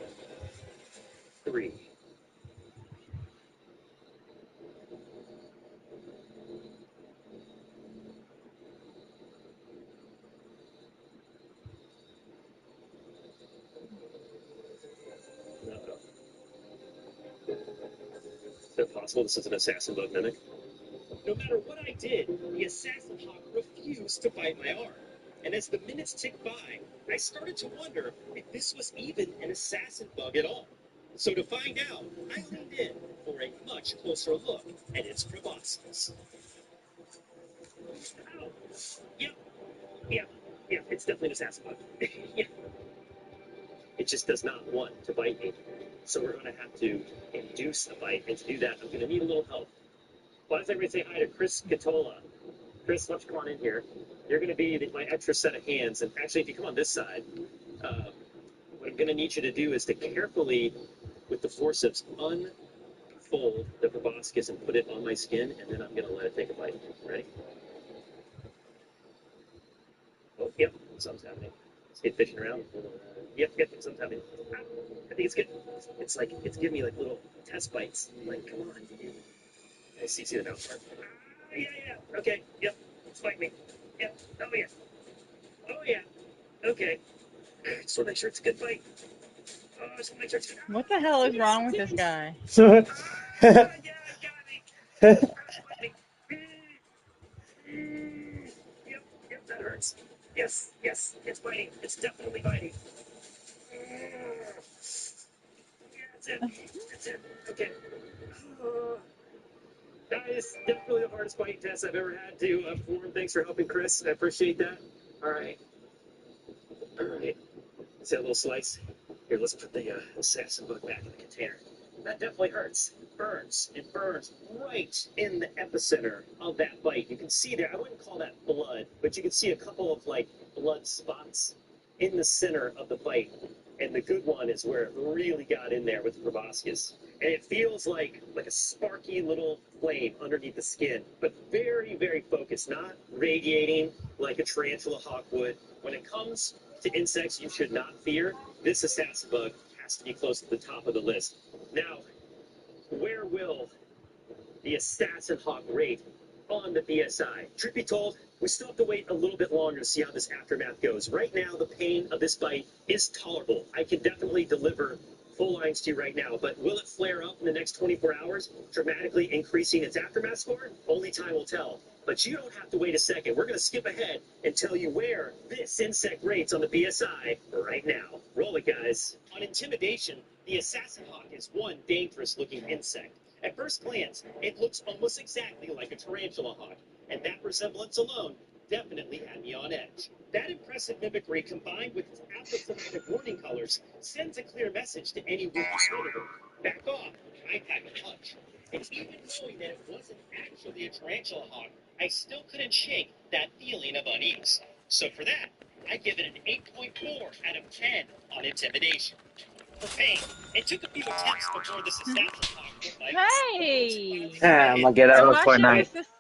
3. Is it possible this is an assassin bug mimic? No matter what I did, the assassin hawk refused to bite my arm. And as the minutes ticked by, I started to wonder if this was even an assassin bug at all. So to find out, I leaned in for a much closer look at its proboscis. Ow. Yep, yeah, it's definitely an assassin bug. Yeah. It just does not want to bite me. So we're going to have to induce a bite, and to do that, I'm going to need a little help. Why does everybody say hi to Chris Catola? Chris, why don't you come on in here? You're going to be my extra set of hands, and actually, if you come on this side, what I'm going to need you to do is to carefully, with the forceps, unfold the proboscis and put it on my skin, and then I'm going to let it take a bite. Ready? Oh, yep, something's happening. Let's get fishing around. Yep, something's happening. I think it's good. It's like, it's giving me like little test bites. Like, come on. I see the mouth part. Yeah, okay, yep, spike me. Yep, oh yeah, okay. Just want to make sure it's a good bite. Oh, just want to make sure it's good. What the hell is wrong with this guy? Yeah, I got me. Spike me. Yep, that hurts. Yes, it's biting. It's definitely biting. Yeah, that's it. Okay. That is definitely the hardest biting test I've ever had to perform. Thanks for helping, Chris. I appreciate that. All right. Let's have a little slice. Here, let's put the assassin bug back in the container. That definitely hurts. It burns right in the epicenter of that bite. You can see there, I wouldn't call that blood, but you can see a couple of like blood spots in the center of the bite. And the good one is where it really got in there with the proboscis. And it feels like a sparky little flame underneath the skin, but very, very focused, not radiating like a tarantula hawk would. When it comes to insects you should not fear, this assassin bug has to be close to the top of the list. Now, where will the assassin hawk rate on the BSI? Truth be told, we still have to wait a little bit longer to see how this aftermath goes. Right now, the pain of this bite is tolerable. I can definitely deliver full lines to you right now, but will it flare up in the next 24 hours, dramatically increasing its aftermath score? Only time will tell. But you don't have to wait a second. We're going to skip ahead and tell you where this insect rates on the BSI right now. Roll it, guys. On intimidation, the assassin hawk is one dangerous-looking insect. At first glance, it looks almost exactly like a tarantula hawk, and that resemblance alone definitely had me on edge. That impressive mimicry, combined with its apocalyptic warning colors, sends a clear message to any would-be predator. Back off, I pack a punch. And even knowing that it wasn't actually a tarantula hawk, I still couldn't shake that feeling of unease. So for that, I give it an 8.4 out of 10 on intimidation. For pain, it took a few attempts before this assassin hawk bit my Hey! I'm gonna get out I'm of watching my Fortnite. sister.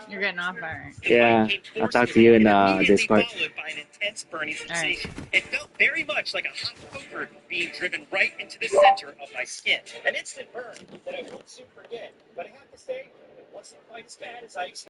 You're getting off, alright. Yeah, I'll talk to you in Discord. Followed by an intense burning Alright. sensation. It felt very much like a hot poker being driven right into the center of my skin. An instant burn that I won't soon forget. But I have to say, it wasn't quite as bad as I expected.